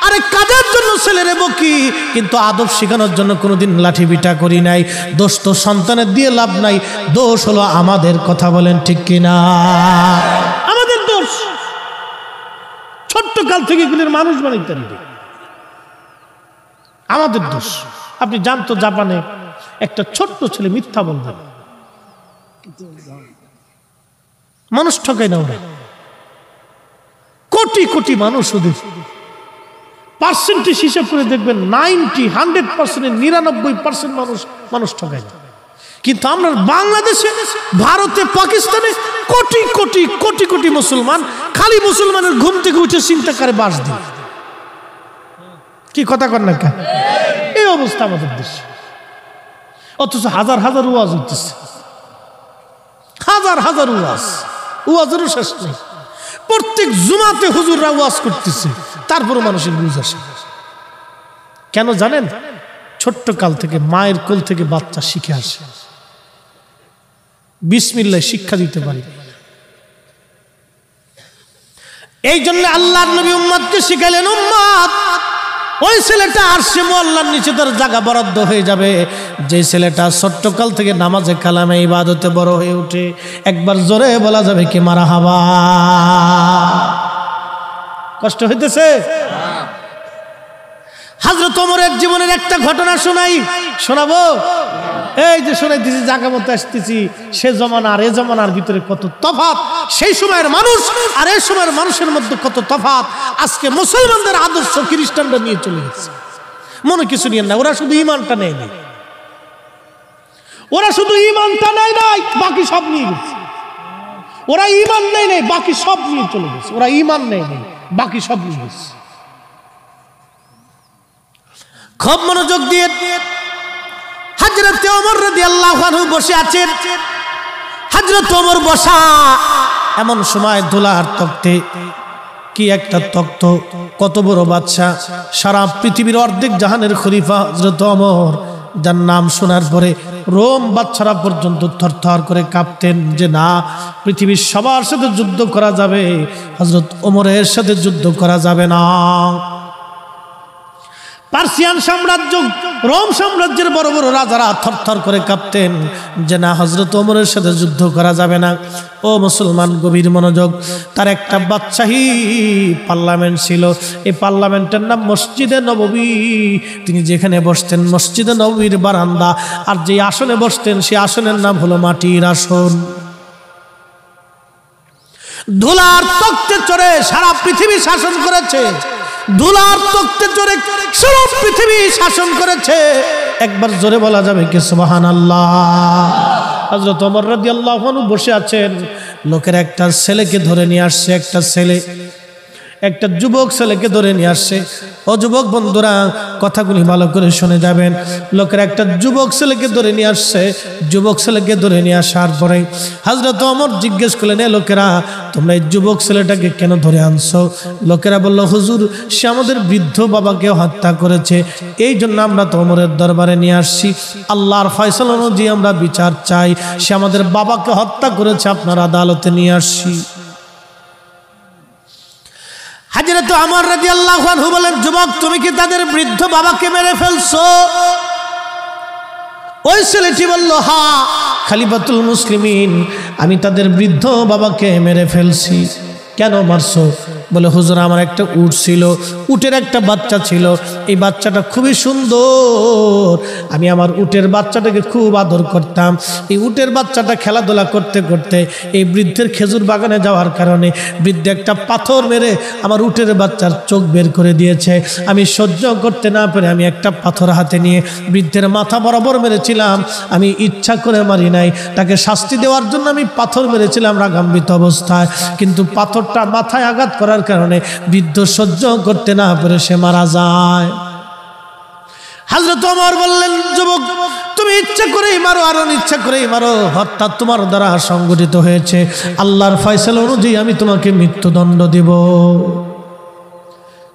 আরে কাজের জন্য ছেলেরে বকি, কিন্তু আদব শেখানোর জন্য কোনোদিন লাঠি পিটা করি নাই। দোষ তো সন্তানের দিয়ে লাভ নাই, দোষ হলো আমাদের। কথা বলেন ঠিক কিনা? আমাদের দোষ। ছোট্ট কাল থেকে এগুলির মানুষ বানাইতে আমাদের দোষ। আপনি জানতো জাপানে একটা ছোট্ট ছেলে মিথ্যা বলবে, মানুষ ঠকায় না ওরা। কোটি কোটি মানুষ, ওদের পার্সেন্টেজ হিসাব করে দেখবেন 100% মানুষ ঠকায় না। কিন্তু আমরা বাংলাদেশে, ভারতে, পাকিস্তানে কোটি কোটি কোটি কোটি মুসলমান, খালি মুসলমানের ঘুম থেকে উঠে চিন্তা করে বাস দিন। কি কথা কর না? এই অবস্থা আমাদের দেশে। অথচ হাজার হাজার ওয়াজ হইতেছে, হাজার হাজার ওয়াজ, ওয়াজেরও শেষ নেই। প্রত্যেক জুমাতে হুজুররা ওয়াজ করতেছে, তারপরে মানুষের বুঝ আসে। কেন জানেন? ছোট্ট কাল থেকে মায়ের কোল থেকে বাচ্চা শিখে আসে, বিসমিল্লাহ শিক্ষা দিতে পারি। এই জন্য আল্লাহর নবী উম্মতকে শিখাইলেন, উম্মত ওই ছেলেটা আরশে মুআল্লার নিচে তার জায়গা বরাদ্দ হয়ে যাবে, যে ছেলেটা ছোট্টকাল থেকে নামাজে কালামে ইবাদতে বড় হয়ে ওঠে। একবার জোরে বলা যাবে কি মারহাবা? কষ্ট হইতেছে? হযরত ওমরের জীবনের একটা ঘটনা শোনাবো। এই যে শোনাইতেছি, জায়গা মতো আসতেছি, সে জমানা আর এ জমানার ভিতরে কত তফাৎ, সেই সময়ের মানুষ আর এই সময়ের মানুষের মধ্যে কত তফাৎ। আজকে মুসলমানদের আদর্শ খ্রিস্টানরা নিয়ে চলে গেছে। মনে কিছু নিয়ে না, ওরা শুধু ইমানটা নেয় নাই, ওরা শুধু ইমানটা নেয় নাই, বাকি সব নিয়ে গেছে। ওরা ইমান নেয় নাই, বাকি সব নিয়ে চলে গেছে। ওরা ইমান নেয় নাই, বাকি সব নিয়ে গেছে। খুব মনোযোগ দিয়ে হযরত ওমর রাদিয়াল্লাহু আনহু বসে আছেন। হযরত ওমর বসা, এমন সময় ধুলার তক্তে, কি একটা তক্ত, কত বড় বাদশা, সারা পৃথিবীর অর্ধেক জাহানের খলিফা হযরত ওমর, যার নাম শোনার পরে রোম বাদশারা পর্যন্ত থরথর করে কাঁপতেন যে না, পৃথিবীর সবার সাথে যুদ্ধ করা যাবে, হযরত ওমরের সাথে যুদ্ধ করা যাবে না। পার্সিয়ান সাম্রাজ্য, রোম সাম্রাজ্যের বড় বড় রাজারা থরথর করে কাঁপতেন যে না, হযরত ওমরের সাথে যুদ্ধ করা যাবে না। ও মুসলমান, গভীর মনোযোগ। তার একটা বাদশাহী পার্লামেন্ট ছিল, এই পার্লামেন্টের নাম মসজিদে নববী। তিনি যেখানে বসতেন মসজিদে নববীর বারান্দা, আর যে আসনে বসতেন সে আসনের নাম হলো মাটির আসন। ধুলার তক্তে চড়ে সারা পৃথিবী শাসন করেছে, ধুলার তক্তে চড়ে সারা পৃথিবী শাসন করেছে। একবার জোরে বলা যাবে কি সুবহানাল্লাহ? হযরত ওমর রাদিয়াল্লাহু আনহু বসে আছেন, লোকের একটা ছেলেকে ধরে নিয়ে আসছে, একটা যুবক ছেলেকে ধরে নিয়ে আসছে। ও যুবক বন্ধুরা, কথাগুলি ভালো করে শুনে যাবেন। লোকের একটা যুবক ছেলেকে ধরে নিয়ে আসছে। যুবক ছেলেকে ধরে নিয়ে আসার পরে হযরত ওমর জিজ্ঞেস করলেন, লোকেরা তোমরা এই যুবক ছেলেটাকে কেন ধরে আনছো? লোকেরা বলল, হুজুর সে আমাদের বৃদ্ধ বাবাকে হত্যা করেছে, এই জন্য আমরা তো ওমরের দরবারে নিয়ে আসছি। আল্লাহর ফয়সালা অনুযায়ী আমরা বিচার চাই, সে আমাদের বাবাকে হত্যা করেছে, আপনার আদালতে নিয়ে আসছি। হযরত ওমর রাদিয়াল্লাহু আনহু বলেন, যুবক তুমি কি তাদের বৃদ্ধ বাবাকে মেরে ফেলছো? ওই ছেলেটি বলল, হ্যাঁ খলিফাতুল মুসলিমিন, আমি তাদের বৃদ্ধ বাবাকে মেরে ফেলছি। কেন মারছো? বলে, হুজুর আমার একটা উট ছিল, উটের একটা বাচ্চা ছিল, এই বাচ্চাটা খুবই সুন্দর, আমি আমার উটের বাচ্চাটাকে খুব আদর করতাম। এই উটের বাচ্চাটা খেলাধুলা করতে করতে এই বৃদ্ধের খেজুর বাগানে যাওয়ার কারণে বৃদ্ধ একটা পাথর মেরে আমার উটের বাচ্চার চোখ বের করে দিয়েছে। আমি সহ্য করতে না পেরে আমি একটা পাথর হাতে নিয়ে বৃদ্ধের মাথা বরাবর মেরেছিলাম। আমি ইচ্ছা করে মারি নাই, তাকে শাস্তি দেওয়ার জন্য আমি পাথর মেরেছিলাম রাগান্বিত অবস্থায়, কিন্তু পাথরটা মাথায় আঘাত করার কারণে বৃদ্ধ সহ্য করতে না পেরে সে মারা যায়। হযরত ওমর বললেন, যুবক তুমি ইচ্ছা করেই মারো আর অনিচ্ছা করেই মারো, হত্যা তোমার দ্বারা সংগঠিত হয়েছে, আল্লাহর ফয়সালা অনুযায়ী আমি তোমাকে মৃত্যুদণ্ড দেব।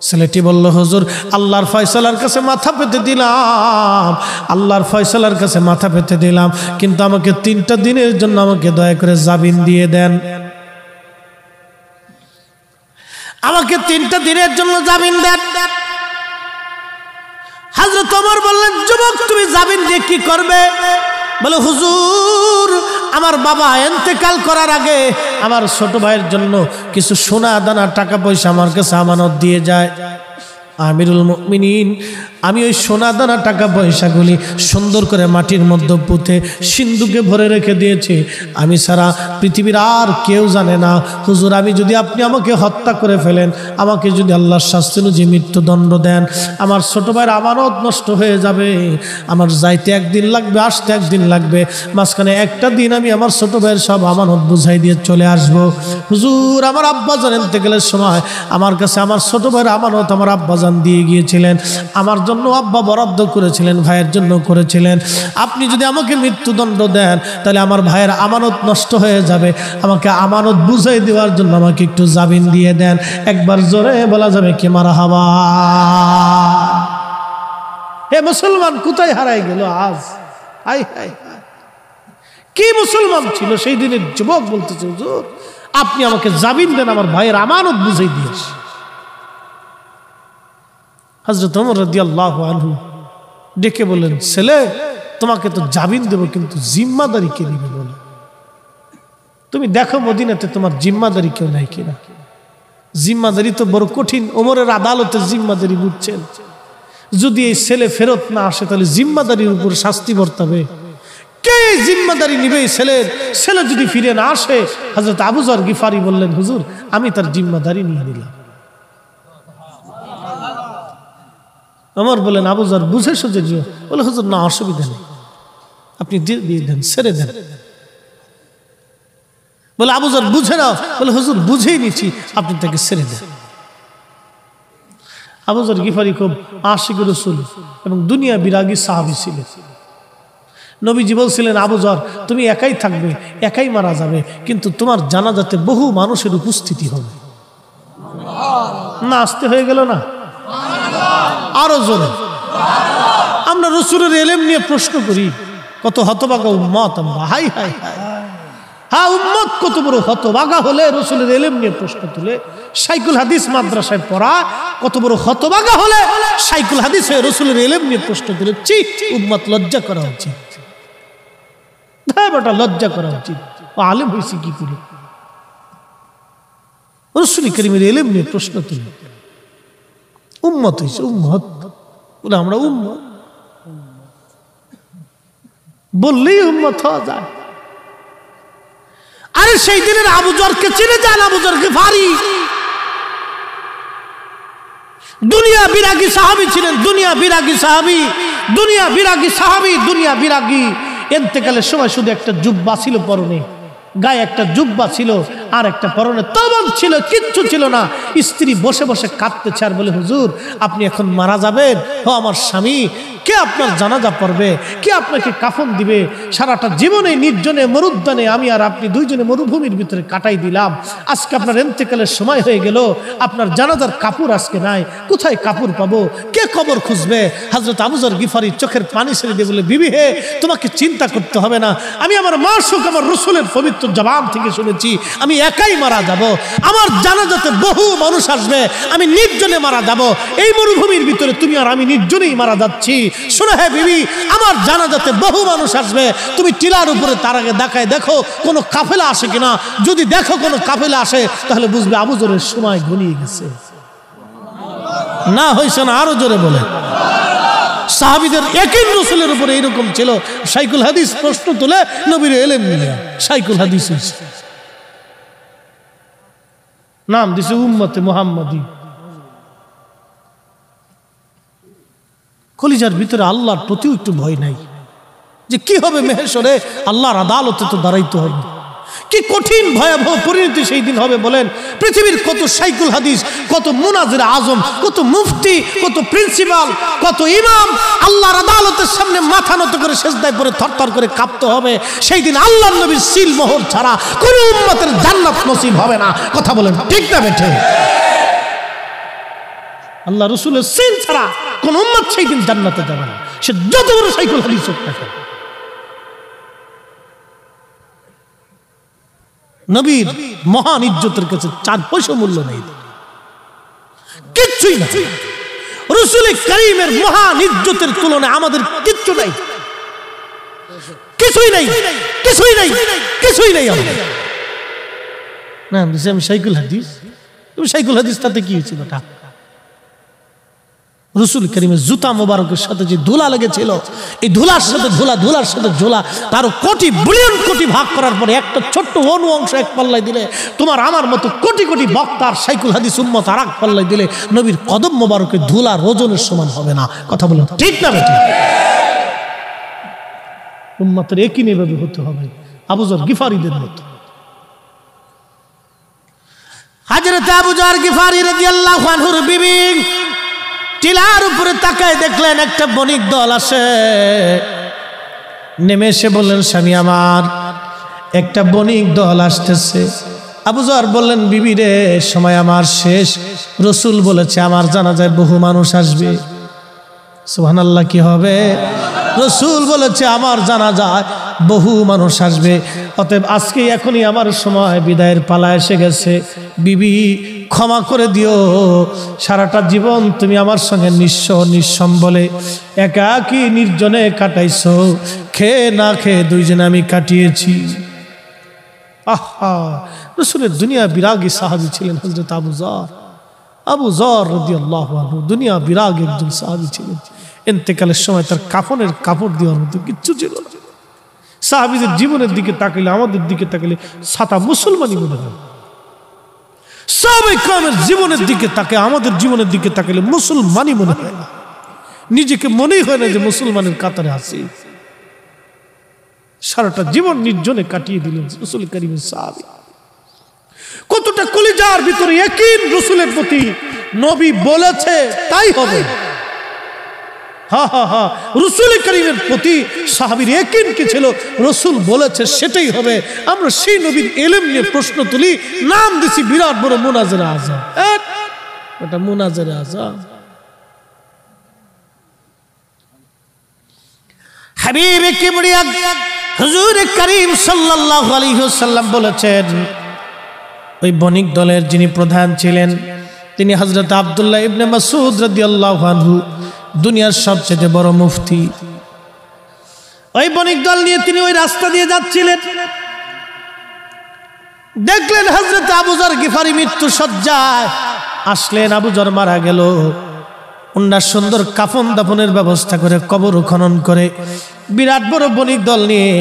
ছেলেটি বলল, হুজুর আল্লাহর ফয়সালার কাছে মাথা পেতে দিলাম, আল্লাহর ফয়সালার কাছে মাথা পেতে দিলাম, কিন্তু আমাকে 3টা দিনের জন্য আমাকে দয়া করে জামিন দিয়ে দেন, আমাকে 3টা দিনের জন্য জামিন দেন। হযরত ওমর বললেন, যুবক তুমি জামিন দিয়ে কি করবে? বলে, হুজুর আমার বাবা ইন্তেকাল করার আগে আমার ছোট ভাইয়ের জন্য কিছু সোনা দানা টাকা পয়সা আমার কাছে আমানত দিয়ে যায়। আমিরুল মুমিনিন, আমি ওই সোনা দানা টাকা পয়সাগুলি সুন্দর করে মাটির মধ্যে পুঁতে সিন্ধুকে ভরে রেখে দিয়েছি, আমি ছাড়া পৃথিবীর আর কেউ জানে না। হুজুর আমি যদি আপনি আমাকে হত্যা করে ফেলেন, আমাকে যদি আল্লাহর শাস্তি অনুযায়ী মৃত্যুদণ্ড দেন, আমার ছোট ভাইয়ের আমানত নষ্ট হয়ে যাবে, আমার যাইতে একদিন লাগবে, আসতে একদিন লাগবে, মাঝখানে একটা দিন আমি আমার ছোট ভাইয়ের সব আমানত বুঝাই দিয়ে চলে আসব। হুজুর আমার আব্বাজান ইন্তেকালের সময় আমার কাছে আমার ছোট ভাইয়ের আমানত আমার আব্বাজান দিয়ে গিয়েছিলেন, আমার জন্য আব্বা বরাদ্দ করেছিলেন, ভাইয়ের জন্য করেছিলেন। আপনি যদি আমাকে মৃত্যুদণ্ড দেন তাহলে আমার ভাইয়ের আমানত নষ্ট হয়ে যাবে, আমাকে আমানত বুঝাই দেওয়ার জন্য আমাকে একটু জামিন দিয়ে দেন। একবার জোরে বলা যাবে কি মারহাবা। হে মুসলমান কোথায় হারাই গেল আজ? হাই হাই, কি মুসলমান ছিল সেই দিনের যুবক বলতেছে, হুজুর আপনি আমাকে জামিন দেন, আমার ভাইয়ের আমানত বুঝাই দিয়েছে। হযরত ওমর রাদিয়াল্লাহু আনহু ডেকে বললেন, ছেলে তোমাকে তো জামিন দেব, কিন্তু জিম্মাদারি কে নিবে বলো? তুমি দেখো মদিনাতে তোমার জিম্মাদারি কেউ নাই কিনা। জিম্মাদারি তো বড় কঠিন, ওমরের আদালতের জিম্মাদারি বুঝছেন। যদি এই ছেলে ফেরত না আসে তাহলে জিম্মাদারির উপর শাস্তি বর্তাবে। কে জিম্মাদারি নিবে এই ছেলের? ছেলে যদি ফিরে না আসে, হযরত আবু যর গিফারি বললেন, হুজুর আমি তার জিম্মাদারি নিয়ে নিলাম। ওমর বলেন, আবু যর বুঝে সুঝে দিও। বলে, হুজুর না অসুবিধা নেই, আপনি দিয়ে দেন, ছেড়ে দেন। বলে, আবু যর বুঝে নাও। বলে, হুজুর বুঝেই নিচ্ছি, আপনি তাকে ছেড়ে দেন। আবু যর গিফারি খুব আশিক রাসূল এবং দুনিয়া বিরাগী সাহাবী ছিলেন। নবীজি বলছিলেন, আবু যর তুমি একাই থাকবে, একাই মারা যাবে, কিন্তু তোমার জানাজাতে বহু মানুষের উপস্থিতি হবে। না আসতে হয়ে গেল না? আরো জোরে। আমরা রাসূলের ইলম নিয়ে প্রশ্ন করি, কত হতভাগা উম্মত আমরা। হাই হাই হাই, হ্যাঁ উম্মত কত বড় হতভাগা হলে রাসূলের ইলম নিয়ে প্রশ্ন তুলে। শাইখুল হাদিস মাদ্রাসায় পড়া কত বড় হতভাগা হলে শাইখুল হাদিস হয়ে রাসূলের ইলম নিয়ে প্রশ্ন তুলে। ছি, উম্মত লজ্জা করা উচিত, বেটা লজ্জা করা উচিত। ও আলেম হয়েছে কি করে? রাসূল কারীমের ইলম নিয়ে প্রশ্ন তুলে উম্মত হয়েছে। উম্মত বলে আমরা উম্মত বললেই উম্মত হওয়া যায়। আরে সেই দিনের আবু যরকে চিনে যান, আবু যর গিফারি দুনিয়া বিরাগী সাহাবী ছিলেন। দুনিয়া বিরাগী সাহাবী, দুনিয়া বিরাগী সাহাবী, দুনিয়া বিরাগী। ইন্তেকালের সময় শুধু একটা জুব্বা ছিল পরনে, গায়ে একটা জুব্বা ছিল আর একটা পরনে তওবান ছিল, কিচ্ছু ছিল না। স্ত্রী বসে বসে কাঁদতেছে আর বলে, হুজুর আপনি এখন মারা যাবেন। ও আমার স্বামী, কে আপনার জানাজা পড়বে, কে আপনাকে কাফন দিবে? সারাটা জীবনে নির্জনে মরুদ্যানে আমি আর আপনি দুইজনে মরুভূমির ভিতরে কাটাই দিলাম। আজকে আপনার ইন্তেকালের সময় হয়ে গেল, আপনার জানাজার কাপড় আজকে নাই, কোথায় কাপড় পাবো, কে কবর খুঁজবে? হযরত আবু যর গিফারি চোখের পানি ছেড়ে দিয়ে বলে, বিবি হে, তোমাকে চিন্তা করতে হবে না, আমি আমার মাসুক আমার রাসূলের পবিত্র জবান থেকে শুনেছি আমি একাই মারা যাব। আমার জানাজাতে বহু মানুষ আসবে, আমি নির্জনে মারা যাব। এই মরুভূমির ভিতরে তুমি আর আমি নির্জনেই মারা যাচ্ছি। শোনো হে বিবি, আমার জানাজাতে বহু মানুষ আসবে, তুমি টিলার উপরে তার আগে দেখায় দেখো কোনো কাফেলা আসে কিনা। যদি দেখো কোনো কাফেলা আসে তাহলে বুঝবে আবু যরের সময় ঘনিয়ে গেছে। না হইছে না, আরো জোরে বলে। সাহাবীদের ইয়াকিন রাসূলের উপরে এরকম ছিল। শাইখুল হাদিস প্রশ্ন তুলে নবীর এলেম নিয়ে শাইখুল হাদিস হইছে, নাম দিছে উম্মতে মুহাম্মাদি। কলিজার ভিতরে আল্লাহর প্রতিও একটু ভয় নাই যে কি হবে মেহেশরে, আল্লাহর আদালতে তো দাঁড়াইতে হবে। কি কঠিন ভয়াবহ পরিণতি সেই দিন হবে বলেন। পৃথিবীর কত শাইখুল হাদিস, কত মুনাজির আজম, কত মুফতি, কত প্রিন্সিপাল, কত ইমাম আল্লাহর আদালতের সামনে মাথা নত করে সেজদায় পড়ে থরথর করে কাঁপতে হবে। সেই দিন আল্লাহর নবীর সিল মোহর ছাড়া কোন উম্মতের জান্নাত নসিব হবে না। কথা বলেন ঠিক না বেঠে? আল্লাহ রাসূলের সিল ছাড়া কোন উম্মত সেই দিন জান্নাতে যাবে না, সে যত বড় শাইখুল হাদিস হোক না কেন। নবীর মহান ইজ্জতের কাছে 4 পয়সা মূল্য নেই, কিচ্ছুই না। রাসূল কারীমের মহান ইজ্জতের তুলনায় আমাদের কিচ্ছু নাই, কিছুই নাই, কিছুই নাই, কিছুই নাই আমাদের। না আমি শাইখুল হাদিস, তুমি শাইখুল হাদিস তাতে কি হয়েছিল? রাসূল কারীমের জুতা মোবারকের সাথে যে ধুলা লেগেছিল, এই ধুলার সাথে ধুলা, ধুলার সাথে ধুলা, তারও কোটি বিলিয়ন কোটি ভাগ করার পরে একটা ছোট্ট অনু অংশ এক পাল্লায় দিলে, তোমার আমার মতো কোটি কোটি বক্তার শাইখুল হাদিস উম্মত আর এক পাল্লায় দিলে নবীর কদম মোবারকের ধুলার ওজনের সমান হবে না। কথা বলেন ঠিক না বেঠিক? উম্মতের একই ভাবে হতে হবে আবু যর গিফারিদের মতো। হযরত আবু যর গিফারি রাদিয়াল্লাহু আনহুর বিবি টিলার উপরে তাকায় দেখলেন একটা বণিক দল আসে। নেমে এসে বললেন, স্বামী আমার, একটা বণিক দল আসতেছে। আবু যর বললেন, বিবি রে, সময় আমার শেষ, রাসূল বলেছে আমার জানাজায় বহু মানুষ আসবে। সুবহানাল্লাহ, কি হবে? রাসূল বলেছে আমার জানাজায় বহু মানুষ আসবে, অতএব আজকে এখনই আমার সময়, বিদায়ের পালা এসে গেছে। বিবি ক্ষমা করে দিও, সারাটা জীবন তুমি আমার সঙ্গে নিঃস্ব নিঃসম্বলে একাকী নির্জনে কাটাইছো, খেয়ে না খেয়ে দুইজনে আমি কাটিয়েছি। আহা, রাসূলের দুনিয়া বিরাগী সাহাবী ছিলেন হযরত আবু যর। আবু যর রাদিয়াল্লাহু আনহু দুনিয়া বিরাগী একজন সাহাবী ছিলেন। ইন্তেকালের সময় তার কাফনের কাপড় দেওয়ার মতো কিচ্ছু ছিল না। সাহাবীদের জীবনের দিকে তাকাইলে, আমাদের দিকে তাকাইলে সাতা মুসলমানই মনে হয়। সাহাবায়ে কেরামের জীবনের দিকে তাকে, আমাদের জীবনের দিকে তাকাইলে মুসলমানই মনে হয় না। নিজেকে মনেই হয় না যে মুসলমানের কাতারে আছি। সারাটা জীবন নির্জনে কাটিয়ে দিলেন রাসূল কারীমের সাহাবী। কতটা কলিজার ভিতরে ইয়াকিন রাসূলের প্রতি, নবী বলেছে তাই হবে। রাসূল কারীমের প্রতি সাহাবীর ইয়াকিন কি ছিল? রাসূল বলেছে সেটাই হবে। আমরা সেই নবীর ইলম নিয়ে প্রশ্ন তুলি, নাম দিছি বিরাট বড় মুনাজারে আযাম। ওটা মুনাজারে আযাম। হাবিবে কিবরিয়া হুজুর করিম সাল্লাল্লাহু আলাইহি ওয়াসাল্লাম বলেছেন, ওই বণিক দলের যিনি প্রধান ছিলেন তিনি হযরত আব্দুল্লাহ ইবনে মাসউদ রাদিয়াল্লাহু আনহু, দুনিয়ার সবচেয়ে বড় মুফতি। ওই বণিক দল নিয়ে তিনি ওই রাস্তা দিয়ে যাচ্ছিলেন, দেখলেন হযরত আবু যর গিফারি মৃত্যু শয্যায়। আসলেন, আবু যর মারা গেল। উনার সুন্দর কাফন দাফনের ব্যবস্থা করে, কবর খনন করে, বিরাট বড় বণিক দল নিয়ে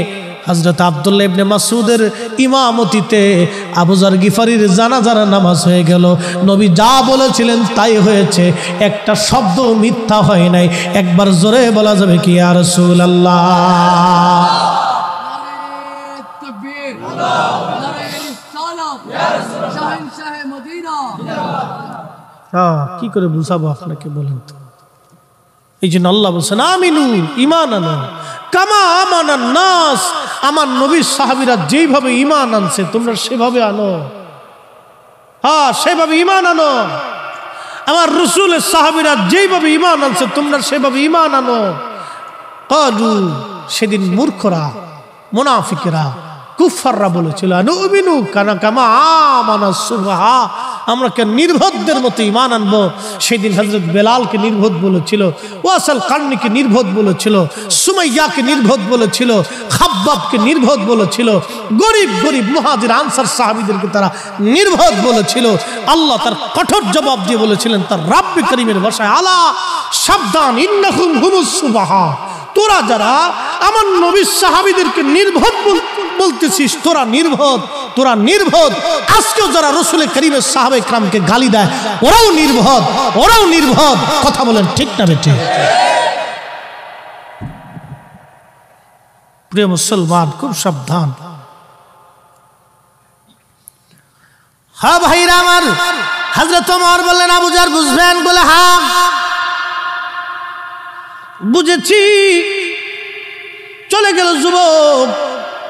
হযরত আব্দুল্লাহ ইবনে মাসউদের ইমামতিতে আবু যর গিফারির জানাজার নামাজ হয়ে গেল। নবী যা বলেছিলেন তাই হয়েছে, একটা শব্দ মিথ্যা হয় নাই। একবার জোরে বলা যাবে কি ইয়া রাসূলুল্লাহ? কি করে বুঝাবো আপনাকে বলেন তো? এই জন্য আল্লাহ বলছেন আমিনু, ঈমান আনো কামা আমানান নাস। আমার নবী সাহাবীরা যেভাবে ঈমান আনছে তোমরা সেভাবে আনো। হ্যাঁ, সেভাবে ঈমান আনো। আমার রাসূলের সাহাবীরা যেভাবে ঈমান আনছে তোমরা সেভাবে ঈমান আনো। ক্বালু, সেদিন মূর্খরা, মুনাফিকরা, কুফাররা বলেছিল নুমিনু কামা আমানাস সুফাহা, আমরা কে নির্বোধদের মতো ঈমান আনবো। সেদিন হযরত বেলালকে নির্বোধ বলেছিল, ওয়াসাল কারনিকে নির্বোধ বলেছিল, সুমাইয়াকে নির্বোধ বলেছিল, খাব্বাবকে নির্বোধ বলেছিল, গরিব গরিব মুহাজির আনসার সাহাবীদেরকে তারা নির্বোধ বলেছিল। আল্লাহ তার কঠোর জবাব দিয়ে বলেছিলেন তার রাব্বে করিমের ভাষায়, আলা সাবধান, ইন্নাহুম হুমুস সুফাহা, তোরা যারা আমার নবীর সাহাবীদেরকে নির্বোধ বলতেছিস, তোরা নির্বোধ, তোরা নির্বোধ। আজকেও যারা রাসূল করিমের সাহাবায়ে কেরামকে গালি দেয় ওরাও নির্বোধ, ওরাও নির্বোধ। কথা বলেন ঠিক না বেঠিক? প্রিয় মুসলমান, খুব সাবধান। হ্যাঁ ভাইরা আমার, হযরত ওমর বললেন আবু জার বুঝবেন? বলে হ্যাঁ বুঝেছি। চলে গেল যুবক,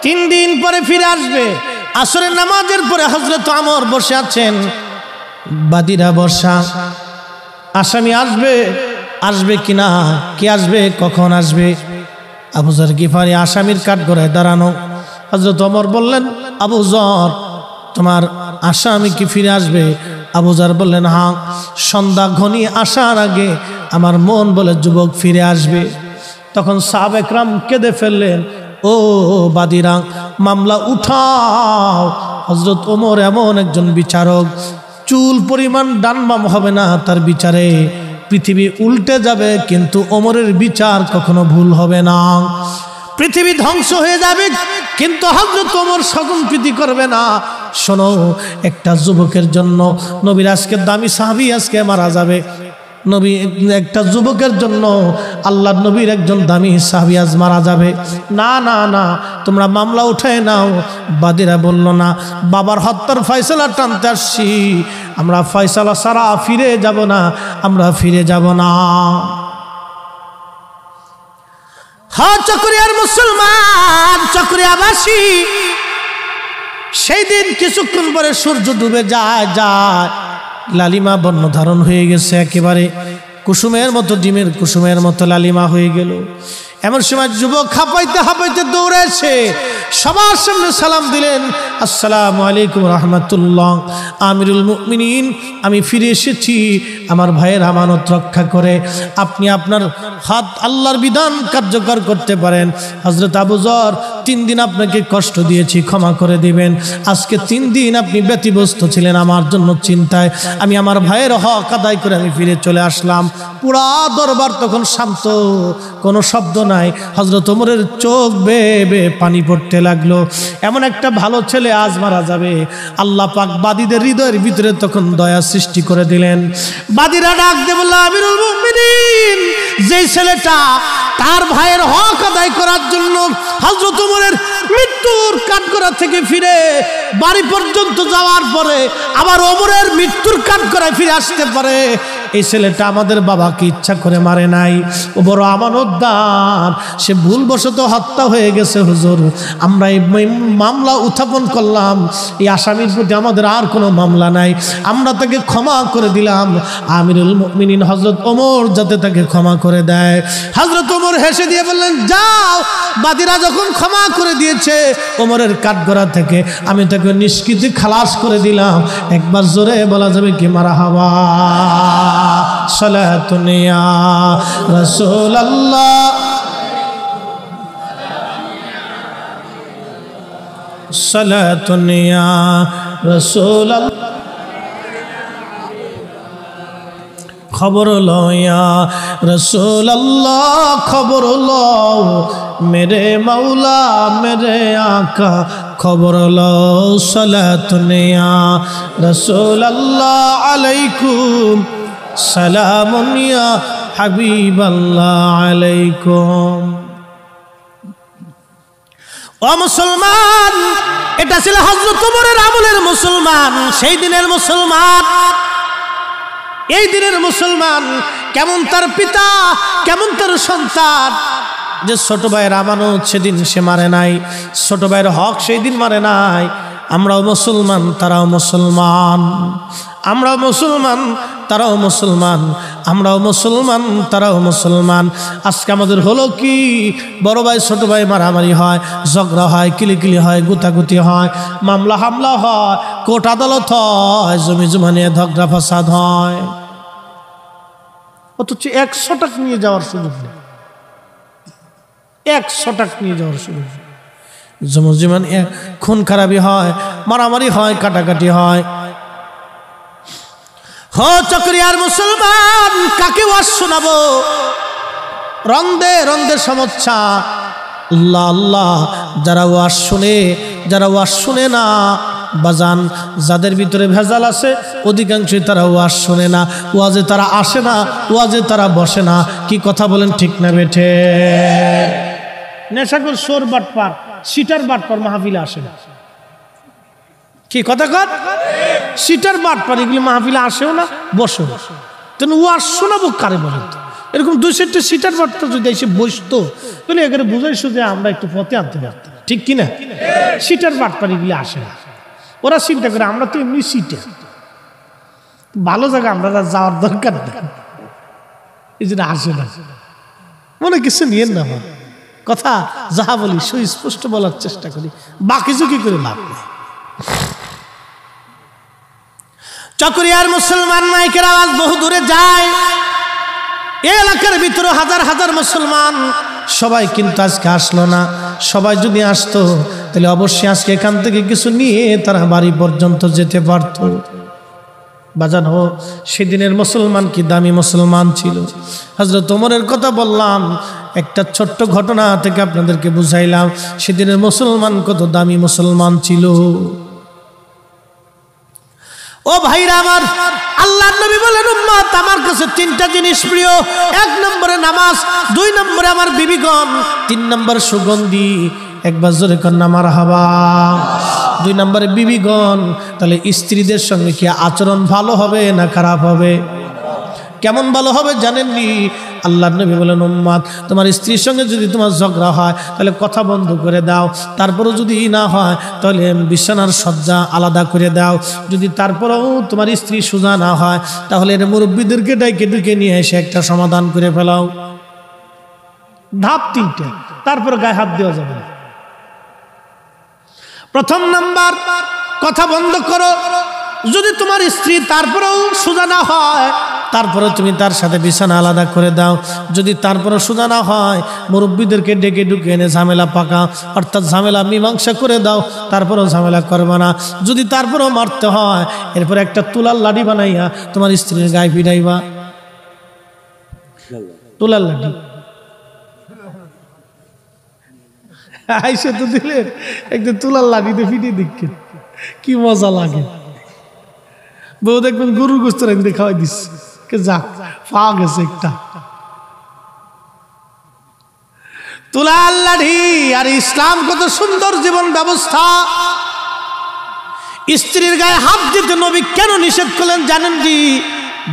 3 দিন পরে ফিরে আসবে। আসরের নামাজের পরে হযরত ওমর বসে আছেন, বাদীরা বসা। আসামি আসবে, আসবে কিনা, কে আসবে, কখন আসবে? আবু যর গিফারি আসামির কাঠগড়ায় দাঁড়ানো। হযরত ওমর বললেন আবু যর, তোমার আসামি কি ফিরে আসবে? আবু যর বললেন হ্যাঁ, সন্ধ্যা ঘনিয়ে আসার আগে আমার মন বলে যুবক ফিরে আসবে। তখন সাহাবায়ে কেরাম কেঁদে ফেললেন, ও বাদীরা, মামলা উঠাও। হযরত ওমর এমন একজন বিচারক, চুল পরিমাণ ডানবাম হবে না তার বিচারে। পৃথিবী উল্টে যাবে কিন্তু ওমরের বিচার কখনো ভুল হবে না। পৃথিবী ধ্বংস হয়ে যাবে কিন্তু হযরত ওমর শগুনপ্রীতি করবে না। শোনো, একটা যুবকের জন্য নবীর আজকে দামি সাহাবী আজকে মারা যাবে। নবী একটা যুবকের জন্য আল্লাহর নবীর একজন দামি সাহাবী আজ মারা যাবে। না না না, তোমরা মামলা উঠায় নাও। বাদীরা বলল না, বাবার হত্যার ফয়সালা টানতে আসছি, আমরা ফয়সালা ছাড়া ফিরে যাব না, আমরা ফিরে যাব না। হ্যাঁ চকরিয়ার মুসলমান, চকরিয়াবাসী, সেই দিন কিছুক্ষণ পরে সূর্য ডুবে যায়, লালিমা বর্ণ ধারণ হয়ে গেছে, একেবারে কুসুমের মতো, ডিমের কুসুমের মতো লালিমা হয়ে গেল। এমন সময় যুবক হাঁপাইতে হাঁপাইতে দৌড়ে এসে সবার সামনে সালাম দিলেন, আসসালামু আলাইকুম রাহমাতুল্লাহ, আমিরুল মুমিনিন, আমি ফিরে এসেছি আমার ভাইয়ের আমানত রক্ষা করে। আপনি আপনার হাত আল্লাহর বিধান কার্যকর করতে পারেন। হযরত আবু যর, 3 দিন আপনাকে কষ্ট দিয়েছি, ক্ষমা করে দিবেন। আজকে 3 দিন আপনি ব্যতিব্যস্ত ছিলেন আমার জন্য চিন্তায়, আমি আমার ভাইয়ের হক আদায় করে আমি ফিরে চলে আসলাম। পুরা দরবার তখন শান্ত, কোনো শব্দ নাই। হযরত ওমরের চোখ বেয়ে বেয়ে পানি পড়তে লাগলো। এমন একটা ভালো ছেলে আজ মারা যাবে। আল্লাহ পাক বাদীদের হৃদয়ের ভিতরে তখন দয়া সৃষ্টি করে দিলেন। বাদীরা ডাক দিয়ে বলল, আমিরুল মুমিনিন, যেই ছেলেটা তার ভাইয়ের হক আদায় করার জন্য হযরত ওমরের মৃত্যুর কাঠগড়া থেকে ফিরে বাড়ি পর্যন্ত যাওয়ার পরে আবার ওমরের মৃত্যুর কাঠগড়ায় ফিরে আসতে পারে, এই ছেলেটা আমাদের বাবাকে ইচ্ছা করে মারে নাই, ও বড় আমানতদার, সে ভুলবশত হত্যা হয়ে গেছে হুজুর। আমরা এই মামলা উত্থাপন করলাম, এই আসামির প্রতি আমাদের আর কোনো মামলা নাই, আমরা তাকে ক্ষমা করে দিলাম। আমিরুল মুমিনিন হযরত ওমর যাতে তাকে ক্ষমা করে দেয়। হযরত ওমর হেসে দিয়ে বললেন, যাও, বাদীরা যখন ক্ষমা করে দিয়েছে ওমরের কাঠগড়া থেকে, আমি তাকে নিষ্কৃতি খালাস করে দিলাম। একবার জোরে বলা যাবে কি মারহাবা? সালাতুন ইয়া রাসূলুল্লাহ, সালাতুন ইয়া রাসূলুল্লাহ, খবর লও ইয়া রাসূলুল্লাহ, খবর লও মেরে মাওলা মেরে আকা, খবর লও। সালাতুন ইয়া রাসূলুল্লাহ আলাইকুম সালামুন ইয়া হাবিবাল্লাহ আলাইকুম। ও মুসলমান, এটা ছিল হযরত ওমরের আমলের মুসলমান, সেই দিনের মুসলমান। এই দিনের মুসলমান কেমন তার পিতা, কেমন তার সন্তান, যে ছোট ভাইয়ের আমানত সেদিন সে মারে নাই, ছোট ভাইয়ের হক সেই দিন মারে নাই। আমরাও মুসলমান, তারাও মুসলমান, আমরাও মুসলমান, তারাও মুসলমান, আমরাও মুসলমান, তারাও মুসলমান। আজকে আমাদের হলো কি, বড় ভাই ছোট ভাই মারামারি হয়, ঝগড়া হয়, কিলিকিলি হয়, গুতাগুতি হয়, মামলা হামলা হয়, কোর্ট আদালত হয়, জমি জমা নিয়ে ঝগড়া ফাসাদ হয়। অথচ 100 টাকা নিয়ে যাওয়ার সুযোগ নেই, 100 টাকা নিয়ে যাওয়ার সুযোগ নেই। জমি জমা নিয়ে খুন খারাপি হয়, মারামারি হয়, কাটাকাটি হয়। হো চকরিয়ার মুসলমান, কাকে ওয়াজ শোনাবো? রন্দে রন্দে সমস্যা। আল্লাহ আল্লাহ, যারা ওয়াজ শুনে, যারা ওয়াজ শুনে না বাজান, যাদের ভিতরে ভেজাল আছে অধিকাংশই তারা ওয়াজ শুনে না, ওয়াজে তারা আসে না, ওয়াজে তারা বসে না। কি কথা বলেন, ঠিক না বেঠে? নেশাখোর, সোর বাটপার, সিটার বাটপার মাহফিলে আসে না। কি কথা কর? সিটার বাটপার এগুলি মাহফিলে আসেও না, বসেও না। তেন ওয়াজ শোনাবো কারে বলেন তো? এরকম 2-4টা সিটার বাটপার যদি এসে বসতো তাহলে এখানে বুঝাইছো যে আমরা একটু পথে আনতে পারতাম, ঠিক কিনা? সিটার বাটপার এগুলি আসে না। ওরা চিন্তা করে আমরা তো এমনি সিটে, ভালো জায়গা আমরা যাওয়ার দরকার নেই, এই জন্য আসে না। মনে কিছু নিয়েন না, আমার কথা যাহা বলি সুস্পষ্ট বলার চেষ্টা করি, বাকি ঝুঁকি করে লাভ নেই। চকরিয়ার মুসলমান মাইকের আওয়াজ বহু দূরে যায়, এই এলাকার ভিতরে হাজার হাজার মুসলমান, সবাই কিন্তু আজকে আসলো না। সবাই যদি আসতো তাহলে অবশ্যই আজকে এখান থেকে কিছু নিয়ে তারা বাড়ি পর্যন্ত যেতে পারত। বাজান হো, সেদিনের মুসলমান কি দামি মুসলমান ছিল। হযরত ওমরের কথা বললাম, একটা ছোট্ট ঘটনা থেকে আপনাদেরকে বুঝাইলাম সেদিনের মুসলমান কত দামি মুসলমান ছিল। ও ভাইরা আমার, আল্লাহর নবী বলেন উম্মত আমার কাছে 3টা জিনিস প্রিয়। 1 নম্বরে নামাজ, 2 নম্বরে আমার বিবিগণ, 3 নম্বর সুগন্ধি। একবার জোরে কন্যা মারহাবা। 2 নম্বরে বিবিগণ। তাহলে স্ত্রীদের সঙ্গে কি আচরণ ভালো হবে না খারাপ হবে? কেমন ভালো হবে জানেননি? আল্লাহর নবী বলেন উম্মত তোমার স্ত্রীর সঙ্গে যদি তোমার ঝগড়া হয় তাহলে কথা বন্ধ করে দাও, তারপরেও যদি না হয় তাহলে বিছানার সজ্জা আলাদা করে দাও। যদি তারপরেও তোমার স্ত্রী সোজা না হয় তাহলে এর মুরব্বীদেরকে ডেকে নিয়ে এসে একটা সমাধান করে ফেলাও। ধাপ 3টে, তারপর গায়ে হাত দেওয়া যাবে না। প্রথম নাম্বার, কথা বন্ধ করো। যদি তোমার স্ত্রী তারপরেও সোজা না হয় তারপরে তুমি তার সাথে বিছানা আলাদা করে দাও। যদি তারপরে সোজা না হয় মুরব্বীদেরকে ডেকে ডুকে এনে ঝামেলা পাকা, অর্থাৎ ঝামেলা মীমাংসা করে দাও, তারপরেও ঝামেলা করবে না। যদি তারপরেও মারতে হয় এরপর একটা তুলার লাঠি বানাইয়া তোমার স্ত্রীর গায়ে ফিরাইবা। তুলার লাঠি আইসে তো দিলে একটা তুলার লাঠিতে ফিটিয়ে দেখেন কি মজা লাগে। বউ দেখবেন গরুর গোস্ত রাখতে খাওয়াই দিচ্ছে, যাক পাওয়া গেছে একটা তুলার লাঠি। আর ইসলাম কত সুন্দর জীবন ব্যবস্থা। স্ত্রীর গায়ে হাত দিতে নবী কেন নিষেধ করলেন জানেন কি?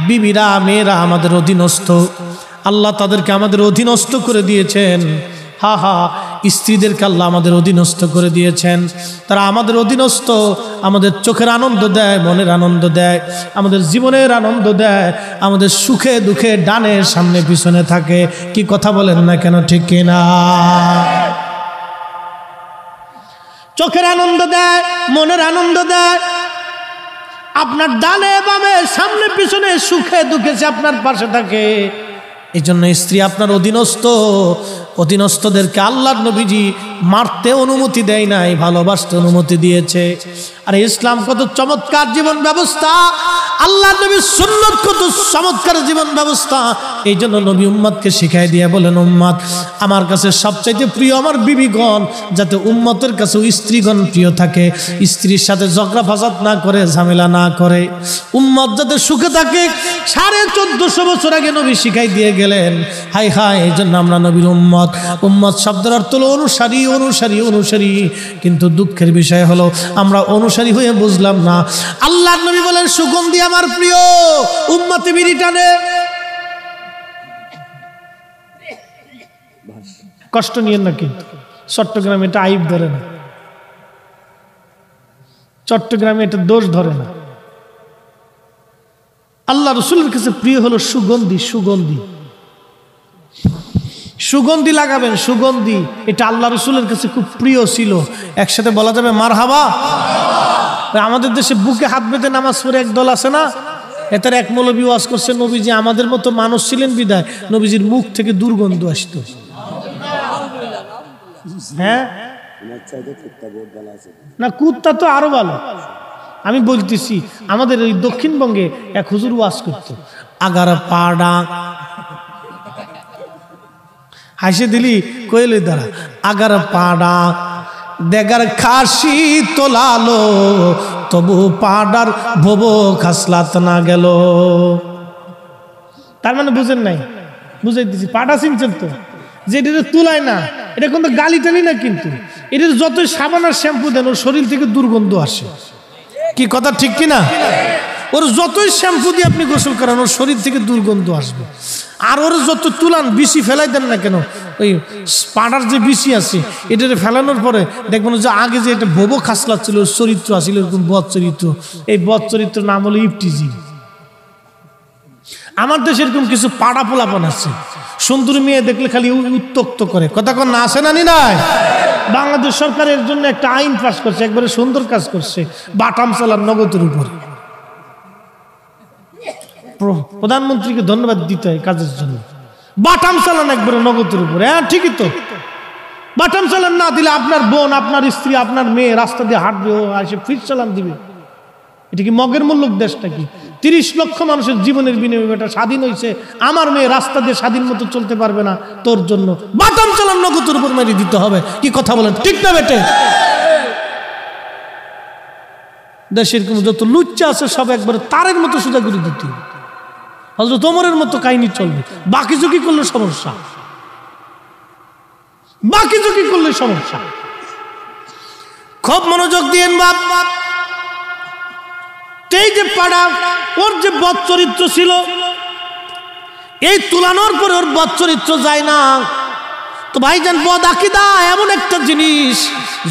বিবিরা, মেয়েরা আমাদের অধীনস্থ, আল্লাহ তাদেরকে আমাদের অধীনস্থ করে দিয়েছেন। হা হা, স্ত্রীদেরকে আল্লাহ আমাদের অধীনস্থ করে দিয়েছেন। তারা আমাদের অধীনস্থ, আমাদের চোখের আনন্দ দেয়, মনের আনন্দ দেয়, আমাদের জীবনের আনন্দ দেয়, আমাদের সুখে দুঃখে ডানে সামনে পিছনে থাকে। কি কথা বলেন না কেন, ঠিক কিনা? চোখের আনন্দ দেয়, মনের আনন্দ দেয়, আপনার ডানে বামে সামনে পিছনে সুখে দুঃখে সে আপনার পাশে থাকে। এই জন্য স্ত্রী আপনার অধীনস্থ। অধীনস্থদেরকে আল্লাহর নবীজি মারতে অনুমতি দেয় নাই, ভালোবাসতে অনুমতি দিয়েছে। আর ইসলাম কত চমৎকার জীবন ব্যবস্থা, আল্লাহর নবীর সুন্নাত কত চমৎকার জীবন ব্যবস্থা। এই জন্য নবী উম্মতকে শিখাই দিয়ে বলেন উম্মত আমার কাছে সবচাইতে প্রিয় আমার বিবিগণ, যাতে উম্মতের কাছে স্ত্রীগণ প্রিয় থাকে, স্ত্রীর সাথে ঝগড়া ফাসাদ না করে, ঝামেলা না করে, উম্মত যাতে সুখে থাকে। 1450 বছর আগে নবী শিখাই দিয়ে গেলেন। হাই হাই, এই জন্য আমরা নবীর উম্মত। উম্মত শব্দের অর্থ হলো অনুসারী, অনুসারী, কিন্তু দুঃখের বিষয় হলো আমরা অনুসারী হয়ে বুঝলাম না। আল্লাহর নবী বলেন সুগন্ধি আমার প্রিয়, উম্মতে বিড়ি টানে। কষ্ট নিয়েন না, কিন্তু চট্টগ্রামে এটা আইব ধরে না, চট্টগ্রামে এটা দোষ ধরে না। আল্লাহ রসুলের কাছে প্রিয় হলো সুগন্ধি। সুগন্ধি লাগাবেন, সুগন্ধি, এটা আল্লাহ রসুলের কাছে খুব প্রিয় ছিল। একসাথে বলা যাবে মারহাবা। আমাদের দেশে বুকে হাত বেঁধে নামাজ পড়ে একদল আছে না, এটার এক মৌলবী ওয়াজ করছে নবীজি আমাদের মতো মানুষ ছিলেন বিদায় নবীজির মুখ থেকে দুর্গন্ধ আসতো। হ্যাঁ না, কুত্তা তো আরো ভালো। আমি বলতেছি আমাদের ওই দক্ষিণবঙ্গে এক হুজুর ওয়াজ করতো, আগারা পাড়া হাসে দিলি কইলে দ্বারা, আগার পাড়া দেগার খাসি তোলালো, তবু পাড়ার ভব খাসলাত না গেল। তার মানে বুঝেন নাই, বুঝাই দিছি। পাড়া চিনছেন তো, যে এটা তুলায় না, এটা কিন্তু গালি টালি না, কিন্তু এটার যতই সাবান আর শ্যাম্পু দেন ওর শরীর থেকে দুর্গন্ধ আসে। কি কথা ঠিক কিনা? ওর যতই শ্যাম্পু দিয়ে আপনি গোসল করান ওর শরীর থেকে দুর্গন্ধ আসবে। আর ওর যত তুলান বিসি ফেলাই দেন না কেন, ওই পাড়ার যে বিসি আছে এটা ফেলানোর পরে দেখবেন যে আগে যে এটা ভোবো খাসলা ছিল চরিত্র আসছিল এরকম বদ চরিত্র, এই বদ চরিত্র নাম হলো ইফটিজি। আমার দেশে এরকম কিছু পাড়া পোলাপন আছে, সুন্দর মেয়ে দেখলে খালি উত্তক্ত করে। কথা কোন না আসে না নি নাই? বাংলাদেশ সরকারের জন্য একটা আইন পাস করছে, একবারে সুন্দর কাজ করছে, বাটাম চালার নগদের উপরে। প্রধানমন্ত্রীকে ধন্যবাদ দিতে হয় কাজের জন্য। বাটাম চালান একবারে নগদের উপরে। হ্যাঁ ঠিকই তো, বাটাম চালান না দিলে আপনার বোন, আপনার স্ত্রী, আপনার মেয়ে রাস্তা দিয়ে হাঁটবে, ও এসে ফির চালান দিবে। এটা কি মগের মূল্যক দেশ নাকি? 30 লক্ষ মানুষের জীবনের বিনিময়ে এটা স্বাধীন হয়েছে, আমার মেয়ে রাস্তা দিয়ে স্বাধীন মতো চলতে পারবে না, তোর জন্য বাটাম চালান নগদের উপর মেরে দিতে হবে। কি কথা বলেন, ঠিক না বেটে? দেশের যত লুচ্চা আছে সব একবারে তারের মতো সোজা করে দিতে, হযরত ওমরের মতো কাহিনী চলবে। বাকি ঝুঁকি করলে সমস্যা, বাকি ঝুঁকি করলে সমস্যা। খুব মনোযোগ দিয়েন বাপ। এই যে পাড়া, ওর যে বদ চরিত্র ছিল, এই তুলানোর পরে ওর বদ চরিত্র যায় না। তো ভাইজান, বদ আকীদা এমন একটা জিনিস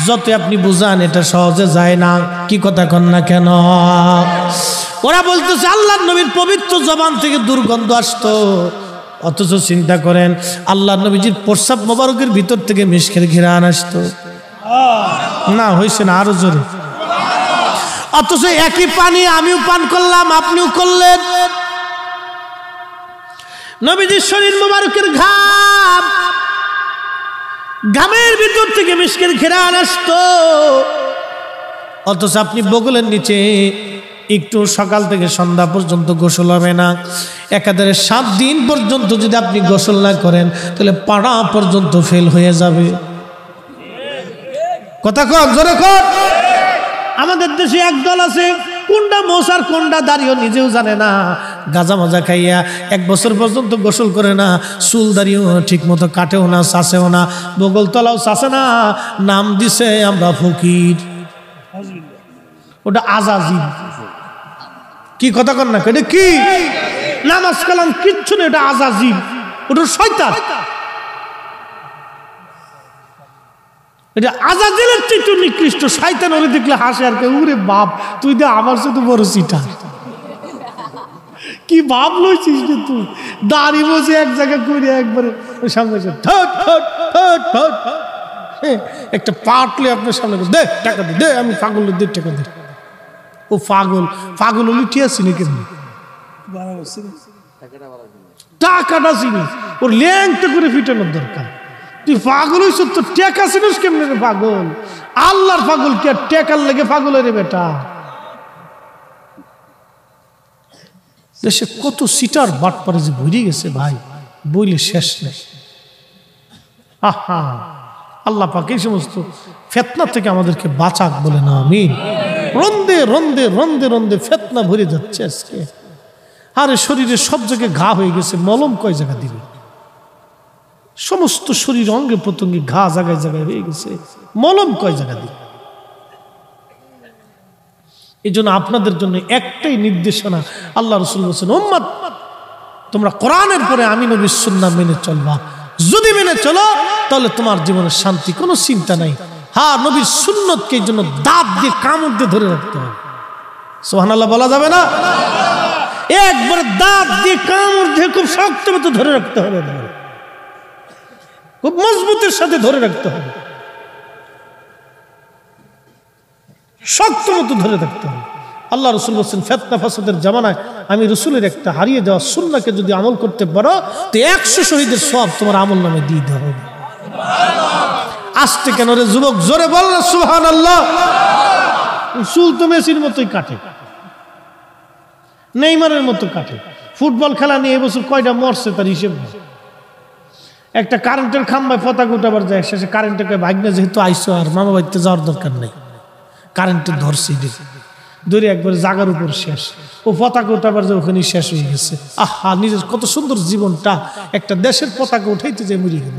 যত আপনি বুঝান এটা সহজে যায় না। কি কথা কন না কেন? ওরা বলতেছে আল্লাহর নবীর পবিত্র জবান থেকে দুর্গন্ধ আসতো, অথচ চিন্তা করেন আল্লাহর নবীজির প্রস্রাব মোবারকের ভিতর থেকে মিশকের ঘিরান আসতো না। হয়েছে না? আরো জোরে। অথচ একই পানি আমিও পান করলাম, আপনিও করলেন। নবীজির শরীর মোবারকের ঘামের ভিতর থেকে মিশকের ঘিরান আসতো, অথচ আপনি বগলের নিচে একটু সকাল থেকে সন্ধ্যা পর্যন্ত গোসল হবে না। একাধারে 7 দিন পর্যন্ত যদি আপনি গোসল না করেন তাহলে পাড়া পর্যন্ত ফেল হয়ে যাবে। কথা কন, জোরে কন। আমাদের দেশে একদল আছে, কোনটা মোসার কোনটা দাড়িও নিজেও জানে না, গাঁজা মাজা খাইয়া 1 বছর পর্যন্ত গোসল করে না, চুল দাড়িও ঠিক মতো কাটেও না, চাষেও না, বগল তলাও চাষে না, নাম দিছে আমরা ফকির। ওটা আজাজিল। কি কথা কন না? এটা কি? নামাজ কালাম কিচ্ছু না, এটা আজাজিল, ওটা শয়তান। এটা আজাজিলের চেয়ে নিকৃষ্ট। শয়তান ওরে দেখলে হাসে আর কে, উরে বাপ তুই দে আমার সাথে বড় চিটা। কি ভাব লইছিস যে তুই? দাড়ি বসে এক জায়গায় করে একবারে সামনে একটা পাটলে আপনার সামনে দে টাকা দে, আমি পাগল, দে টাকা দে। ও পাগল, পাগল হলে ঠিক আছে নাকি? টাকাটা চিনি, ওর ল্যাংটা করে ফিটানোর দরকার। তুই পাগল হইছ, তো টেকা চিনিস কেমনে রে পাগল? আল্লাহর পাগল কি আর টেকার লেগে পাগল রে বেটা? দেশে কত সিটার বাটপারে যে ভরে গেছে ভাই, বইলে শেষ নেই। আহা, আল্লাহ পাক এই সমস্ত ফিতনা থেকে আমাদেরকে বাঁচাক বলে না আমিন। রন্দে রন্দে রন্দে রন্দে ফিতনা ভরে যাচ্ছে আজকে। আরে শরীরে সব জায়গায় ঘা হয়ে গেছে, মলম কয় জায়গা দিবে? সমস্ত শরীর অঙ্গে প্রত্যঙ্গে ঘা জায়গায় জায়গায় হয়ে গেছে, মলম কয় জায়গা দিয়ে। এই জন্য আপনাদের জন্য একটাই নির্দেশনা, আল্লাহ রাসূল বলেছেন, উম্মত তোমরা কোরআনের পরে আমি নবীর সুন্নাহ মেনে চলবা। যদি মেনে চলো তাহলে তোমার জীবনের শান্তি, কোনো চিন্তা নাই। হ্যাঁ, নবীর সুন্নতকে এই জন্য দাঁত দিয়ে কামড় দিয়ে ধরে রাখতে হবে। সুবহানাল্লাহ বলা যাবে না? একবার দাঁত দিয়ে কামড় দিয়ে খুব শক্ত মতো ধরে রাখতে হবে, খুব মজবুতের সাথে ধরে রাখতে হবে, শক্ত মতো ধরে রাখতে হবে। আল্লাহ রাসূল বলেছেন, ফিতনা ফাসাদের জামানায় আমি রাসূলের একটা হারিয়ে যাওয়া সুন্নাহকে যদি আমল করতে পারো তো 100 শহীদের সওয়াব তোমার আমল নামে দিয়ে দেওয়া হবে। আস্তে কেন রে যুবক, জোরে বল না সুবহানাল্লাহ। চুল তো মেসির মতোই কাটে, নেইমারের মতো কাটে। ফুটবল খেলা নিয়ে এবছর কয়টা মরছে তার হিসেব নেই। একটা কারেন্টের খাম্বায় পতাকা উঠাবার যায়, শেষে কারেন্টকে ভাগ্নে যেহেতু আইসো আর মামা বাড়িতে যাওয়ার দরকার নেই, কারেন্টে ধরছে ধরে একবার জাগার উপর শেষ, ও পতাকা উঠাবার যে ওখানে শেষ হয়ে গেছে। আহা, নিজের কত সুন্দর জীবনটা একটা দেশের পতাকা উঠাইতে যে মরে গেল,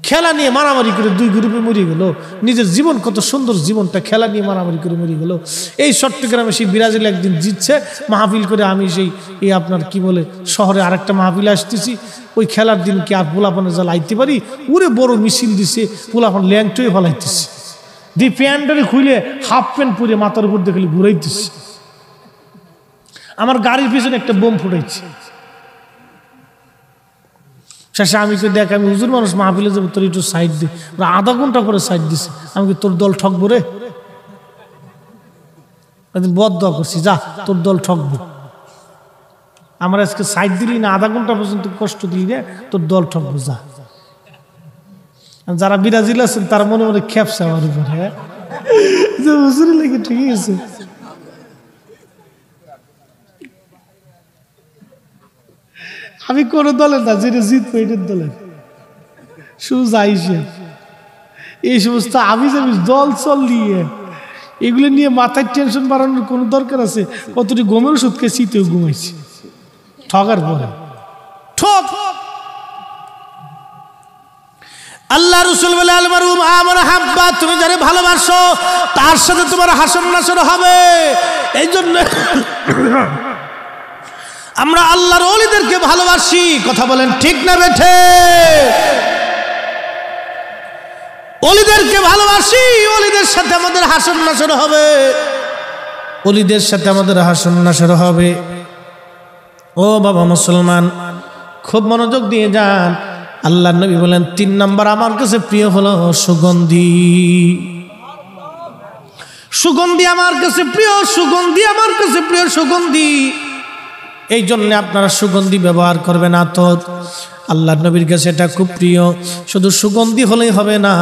খেলা নিয়ে মারামারি করে 2 গ্রুপে মরে গেল। নিজের জীবন কত সুন্দর জীবনটা খেলা নিয়ে মারামারি করে মরে গেল। এই চট্টগ্রামে সেই ব্রাজিল একদিন জিতছে, মাহফিল করে আমি সেই আপনার কি বলে শহরে আরেকটা মাহফিলে আসতেছি। ওই খেলার দিন কি আর পোলাপানে জাল আইতে পারি, ওরে বড় মিছিল দিছে, পোলাপান ল্যাংটয়ে ফেলাইতেছে, দিয়ে প্যান্টটারে খুলে হাফ প্যান্ট পরে মাথার উপর দেখলে ঘুরাইতেছে। আমার গাড়ির পিছনে একটা বোম ফুটাইছে। শেষে আমি দেখ, আমি হুজুর মানুষ, মাহফিলে যাবো, তোর একটু সাইড দে। আধা ঘন্টা করে সাইড দিছে। আমি তোর দল ঠকবো রে, বদদোয়া করছি, যা তোর দল ঠকবো। আমার আজকে সাইড দিলি না, আধা ঘন্টা পর্যন্ত কষ্ট দিলি রে, তোর দল ঠকবো, যা। যারা ব্রাজিল আছেন তারা মনে মনে খেপছে আমার উপরে, হুজুর লেগে ঠিক আছে। আমি কোন দলের না, যেটা জিতবো এটার দলের সুজা হিসেব। এই সমস্ত আমি যাবি দল চল নিয়ে, এগুলো নিয়ে মাথায় টেনশন বাড়ানোর কোনো দরকার আছে? কতটি গমের ওষুধ খেয়েছি, তেও ঘুমাইছি ঠগার পরে। ঠক আল্লাহ রাসূল বলে, আল মারু মা মান হাব্বা, তুমি যারে ভালোবাসো তার সাথে তোমার হাসর নাসর হবে। এই জন্য আমরা আল্লাহর ওলিদেরকে ভালোবাসি। কথা বলেন ঠিক না বেঠে? ওলিদেরকে ভালোবাসি, ওলিদের সাথে আমাদের হাসর নাসর হবে, ওলিদের সাথে আমাদের হাসর নাসর হবে। ও বাবা মুসলমান, খুব মনোযোগ দিয়ে যান। আল্লাহর নবী বলেন, 3 নাম্বার আমার কাছে প্রিয় হলো সুগন্ধি। সুগন্ধি আমার কাছে প্রিয়, সুগন্ধি আমার কাছে প্রিয়, সুগন্ধি। এই জন্য আপনারা সুগন্ধি ব্যবহার করবেন। আতর আল্লাহর নবীর কাছে এটা খুব প্রিয়। শুধু সুগন্ধি হলেই হবে না,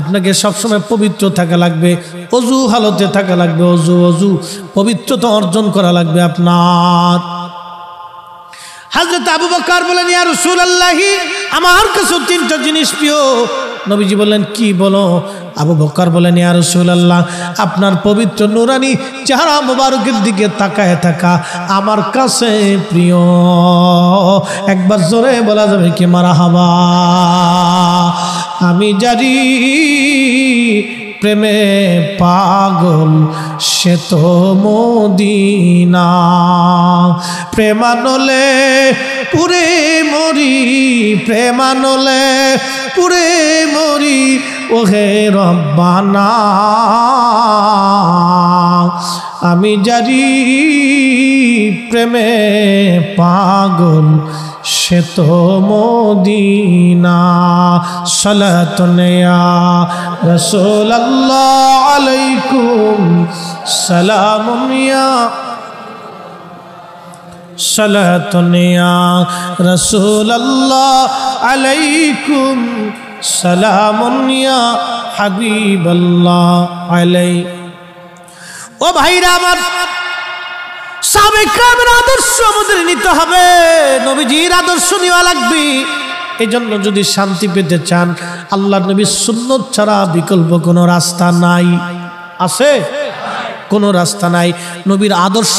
আপনাকে সবসময় পবিত্র থাকা লাগবে, অজু হালতে থাকা লাগবে, অজু পবিত্রতা অর্জন করা লাগবে আপনার। হযরত আবু বকর বলেন, ইয়া রাসূলুল্লাহ, আমার কাছে 3টা জিনিস প্রিয়। নবীজি বললেন, কি বলো? আবু বকর বলেন, ইয়া রাসূলুল্লাহ, আপনার পবিত্র নুরানি চেহারা মোবারকের দিকে তাকায় থাকা আমার কাছে প্রিয়। একবার জোরে বলা যাবে কি মারহাবা? আমি জানি প্রেমে পাগল সে তো মদিনা, প্রেমানলে পুরে মরি, প্রেমানলে পুরে মরি, ওহে রব্বানা। আমি জানি প্রেমে পাগল সে তো মদিনা। সালাতুন ইয়া রাসূলুল্লাহ আলাইকুম সালামুন ইয়া, সালাতুন ইয়া রাসূলুল্লাহ আলাইকুম সালামুন ইয়া হাবিবাল্লাহ আলাই। ও ভাইরা আমার, সাহাবায়ে কেরামের আদর্শ আমাদের নিতে হবে, নবীজির আদর্শ নেওয়া লাগবে। এই জন্য যদি শান্তি পেতে চান, আল্লাহর নবীর সুন্নাত ছাড়া বিকল্প কোনো রাস্তা নাই। আছে? কোনো রাস্তা নাই। নবীর আদর্শ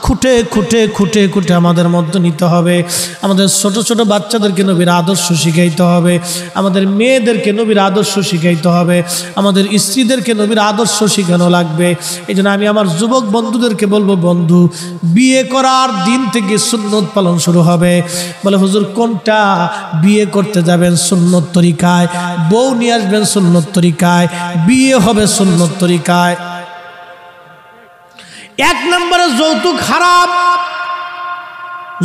খুঁটে খুঁটে খুঁটে খুঁটে আমাদের মধ্যে নিতে হবে। আমাদের ছোট ছোট বাচ্চাদেরকে নবীর আদর্শ শিখাইতে হবে, আমাদের মেয়েদেরকে নবীর আদর্শ শিখাইতে হবে, আমাদের স্ত্রীদেরকে নবীর আদর্শ শিখানো লাগবে। এই জন্য আমি আমার যুবক বন্ধুদেরকে বলবো, বন্ধু বিয়ে করার দিন থেকে সুন্নত পালন শুরু হবে। বলে হুজুর কোনটা? বিয়ে করতে যাবেন সুন্নত তরিকায়, বউ নিয়ে আসবেন সুন্নত তরিকায়, বিয়ে হবে সুন্নত তরিকায়। এক নম্বরে যৌতুক হারাম।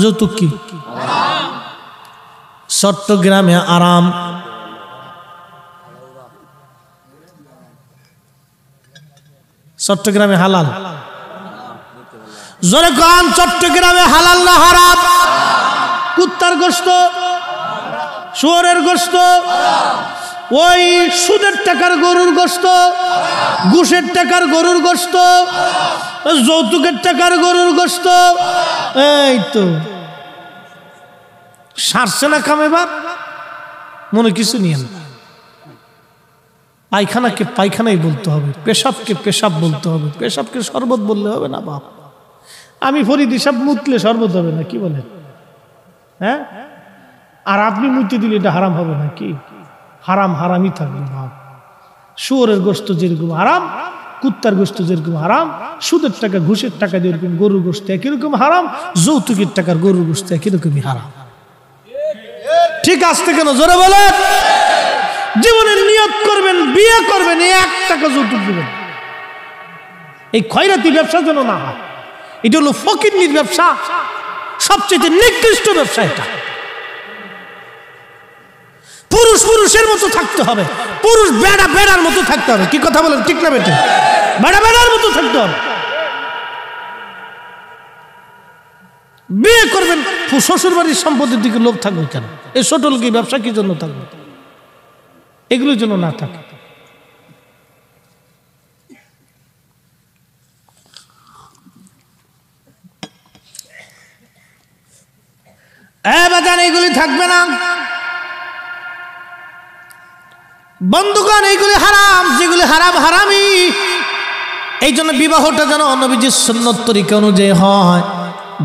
যৌতুক কি? চট্টগ্রামে আরাম, চট্টগ্রামে হালাল। জোরে কোন চট্টগ্রামে হালাল না হারাম? কুত্তার গোশত, শুয়োরের গোশত, ওই সুদের টাকার গরুর গোশত, ঘুষের টাকার গরুর গোশত, যৌতুকের টাকার গরুর গোশত, এই তো সারছে না কাম। এবার মনে কিছু নিয়ে না। পায়খানাকে পায়খানাই বলতে হবে, পেশাবকে পেশাব বলতে হবে, পেশাবকে শরবত বললে হবে না বাপ। আমি ফরিদ হিসাব মুতলে শরবত হবে না, কি বলেন? হ্যাঁ, আর আপনি মুতে দিলে এটা হারাম হবে না? কি হারাম হারামই থাকবে বাপ। শুয়োরের গোশত যেরকম হারাম, কুত্তার গোশত যেরকম হারাম, সুদের টাকা ঘুষের টাকা যেরকম গরুর গোশত একই রকম হারাম, যৌতুকের টাকার গরুর গোশত একই রকমই হারাম। ঠিক আসতে কেন জোরে বলেন? জীবনের নিয়ত করবেন, বিয়ে করবেন, 1 টাকা যৌতুক দিবেন। এই খয়রাতি ব্যবসা যেন না হয়। এটা হলো ফকিরনির ব্যবসা, সবচেয়ে নিকৃষ্ট ব্যবসা এটা। পুরুষ পুরুষের মতো থাকতে হবে, পুরুষ বেড়া বেড়ার মতো থাকতে হবে। কি কথা বলেন? ঠিক না বেটে? বেড়া বেড়ার মতো থাকতে হবে। বিয়ে করবেন, শ্বশুর বাড়ির সম্পত্তির দিকে লোভ থাকবে কেন? এই ছোটল কি ব্যবসা কি জন্য থাকবে? এগুলোর জন্য না থাকে। এইগুলি থাকবে না বন্ধুগণ, এইগুলি হারাম। যেগুলি হারাম হারামি। এই জন্য বিবাহটা যেন নবীজির সুন্নত তরিকা অনুযায়ী হয়।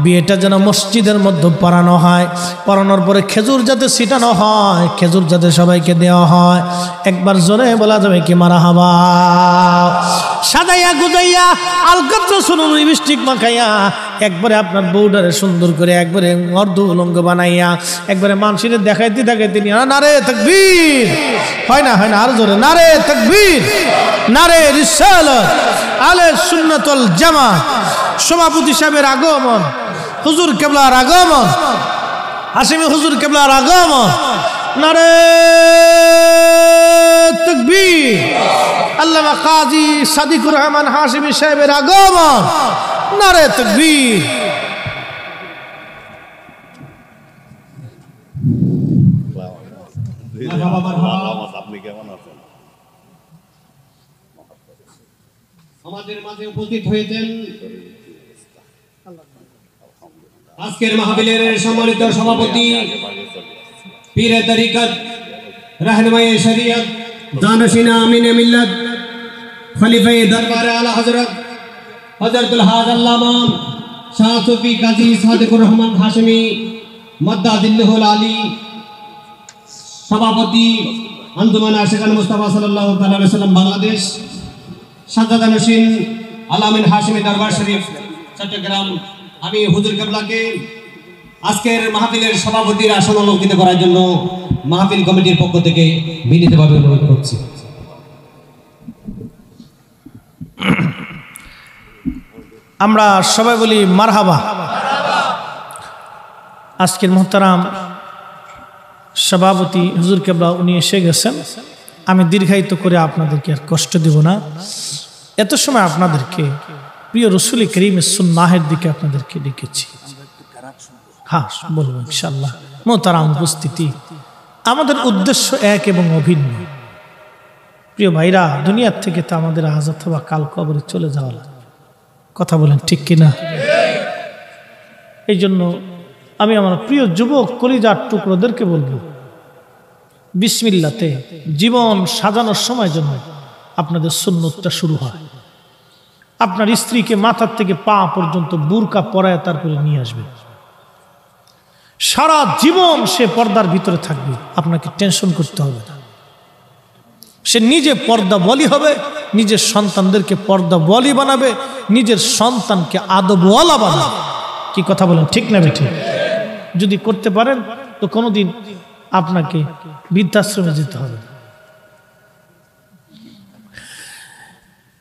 বিয়েটা যেন মসজিদের মধ্যে পড়ানো হয়, পড়ানোর পরে খেজুর যাতে ছিটানো হয়, খেজুর যাতে সবাইকে দেওয়া হয়। একবার জোরে বলা যাবে কি মারহাবা? সাজাইয়া গুজাইয়া আলকাত্র শুনুন লিপস্টিক মাখাইয়া একবারে আপনার বউডারে সুন্দর করে একবারে অর্ধ উলঙ্গ বানাইয়া একবারে মানুষের দেখাইতে দেখাইতে নিয়ে নারে তাকবীর, হয় না হয় না? আর জোরে নারে তাকবীর, নারে রিসালাত, আলে সুন্নাত ওয়াল জামাত। সভাপতি সাহেবের আগমন, হুজুর কেবলার আগমন, হাশিমি হুজুর কেবলার আগমন, নারে তাকবীর। আল্লামা কাজী সাদিকুর রহমান হাশিমি সাহেবের আগমন, নারে তাকবীর। আপনি কেমন আছেন? আমাদের মাঝে উপস্থিত হয়েছেন আজকের মাহফিলের সম্মানিত সভাপতি, পীরে তরিকত, রাহনুমায়ে শরিয়ত, দানশিনা আমিনে মিল্লাত, খলিফায়ে দরবারে আলা হযরত হযরতুল হাজ আল্লামা শাহ সুফি কাজী সাদিকুর রহমান হাশিমি মাদ্দাদিল্লাহুল আলী, সভাপতি আঞ্জুমান আশিকান মুস্তাফা সাল্লাল্লাহু তাআলা আলাইহি ওয়াসাল্লাম বাংলাদেশ, সাজ্জাদা নশীন আলামিন হাশিমি দরবার শরীফ চট্টগ্রাম। আমি হুজুর কেবলাকে আজকের মাহফিলের সভাপতির আসন অলঙ্কৃত করার জন্য মাহফিল কমিটির পক্ষ থেকে বিনীতভাবে অনুরোধ করছি। আমরা সবাই বলি মারহাবা। আজকের মুহতারাম সভাপতি হুজুর কেবলা উনি এসে গেছেন। আমি দীর্ঘায়িত করে আপনাদেরকে আর কষ্ট দেব না। এত সময় আপনাদেরকে প্রিয় রসুল করিমের সুন্নাহের দিকে আপনাদেরকে ডেকেছি। হ্যাঁ বলবো ইনশাআল্লাহ। মুহতারাম উপস্থিতি, আমাদের উদ্দেশ্য এক এবং অভিন্ন। প্রিয় ভাইরা, দুনিয়ার থেকে তো আমাদের আজ অথবা কাল কবরে চলে যাওয়া লাগে। কথা বলেন ঠিক কিনা? এই জন্য আমি আমার প্রিয় যুবক কলিজার টুকরোদেরকে বলবো, বিসমিল্লাতে জীবন সাজানোর সময় জন্য আপনাদের সুন্নতটা শুরু হয়। আপনার স্ত্রীকে মাথার থেকে পা পর্যন্ত বুরকা পরায় তারপরে নিয়ে আসবে, সারা জীবন সে পর্দার ভিতরে থাকবে, আপনাকে টেনশন করতে হবে না। সে নিজে পর্দা বলি হবে, নিজের সন্তানদেরকে পর্দা বলি বানাবে, নিজের সন্তানকে আদবওয়ালা বানাবে। কি কথা বলেন, ঠিক না বেঠিক? যদি করতে পারেন তো কোনোদিন আপনাকে বৃদ্ধাশ্রমে যেতে হবে।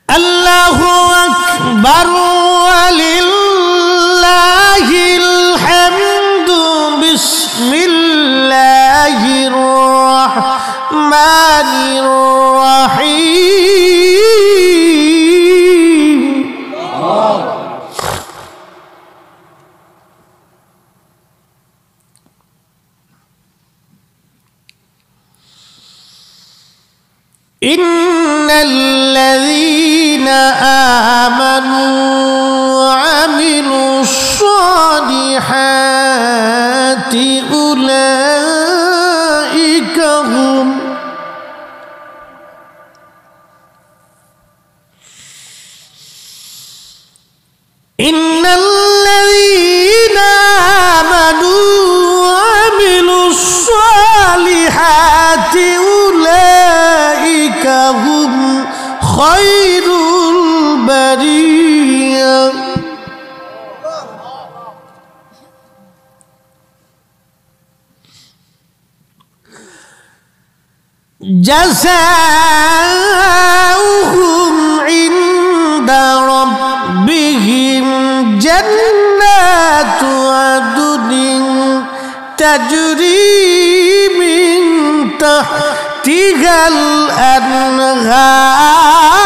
আল্লাহু আকবার ওয়া লিল্লাহিল হামদু বিসমিল্লাহির রাহমানির রাহিম। ইন্নাল্লাযীনা আমানু ওয়া আমিলুস সালিহাতি উলাইকা হুম ইন্নাল্লাযীনা আমানু ওয়া আমিলুস সালিহাতি উলাইকা হুম খায়রুল বারিয়া। জাযাউহুম ইনদা রাব্বিহিম জান্নাতু আদনিন তাজরি মিন তাহতিহাল আনহার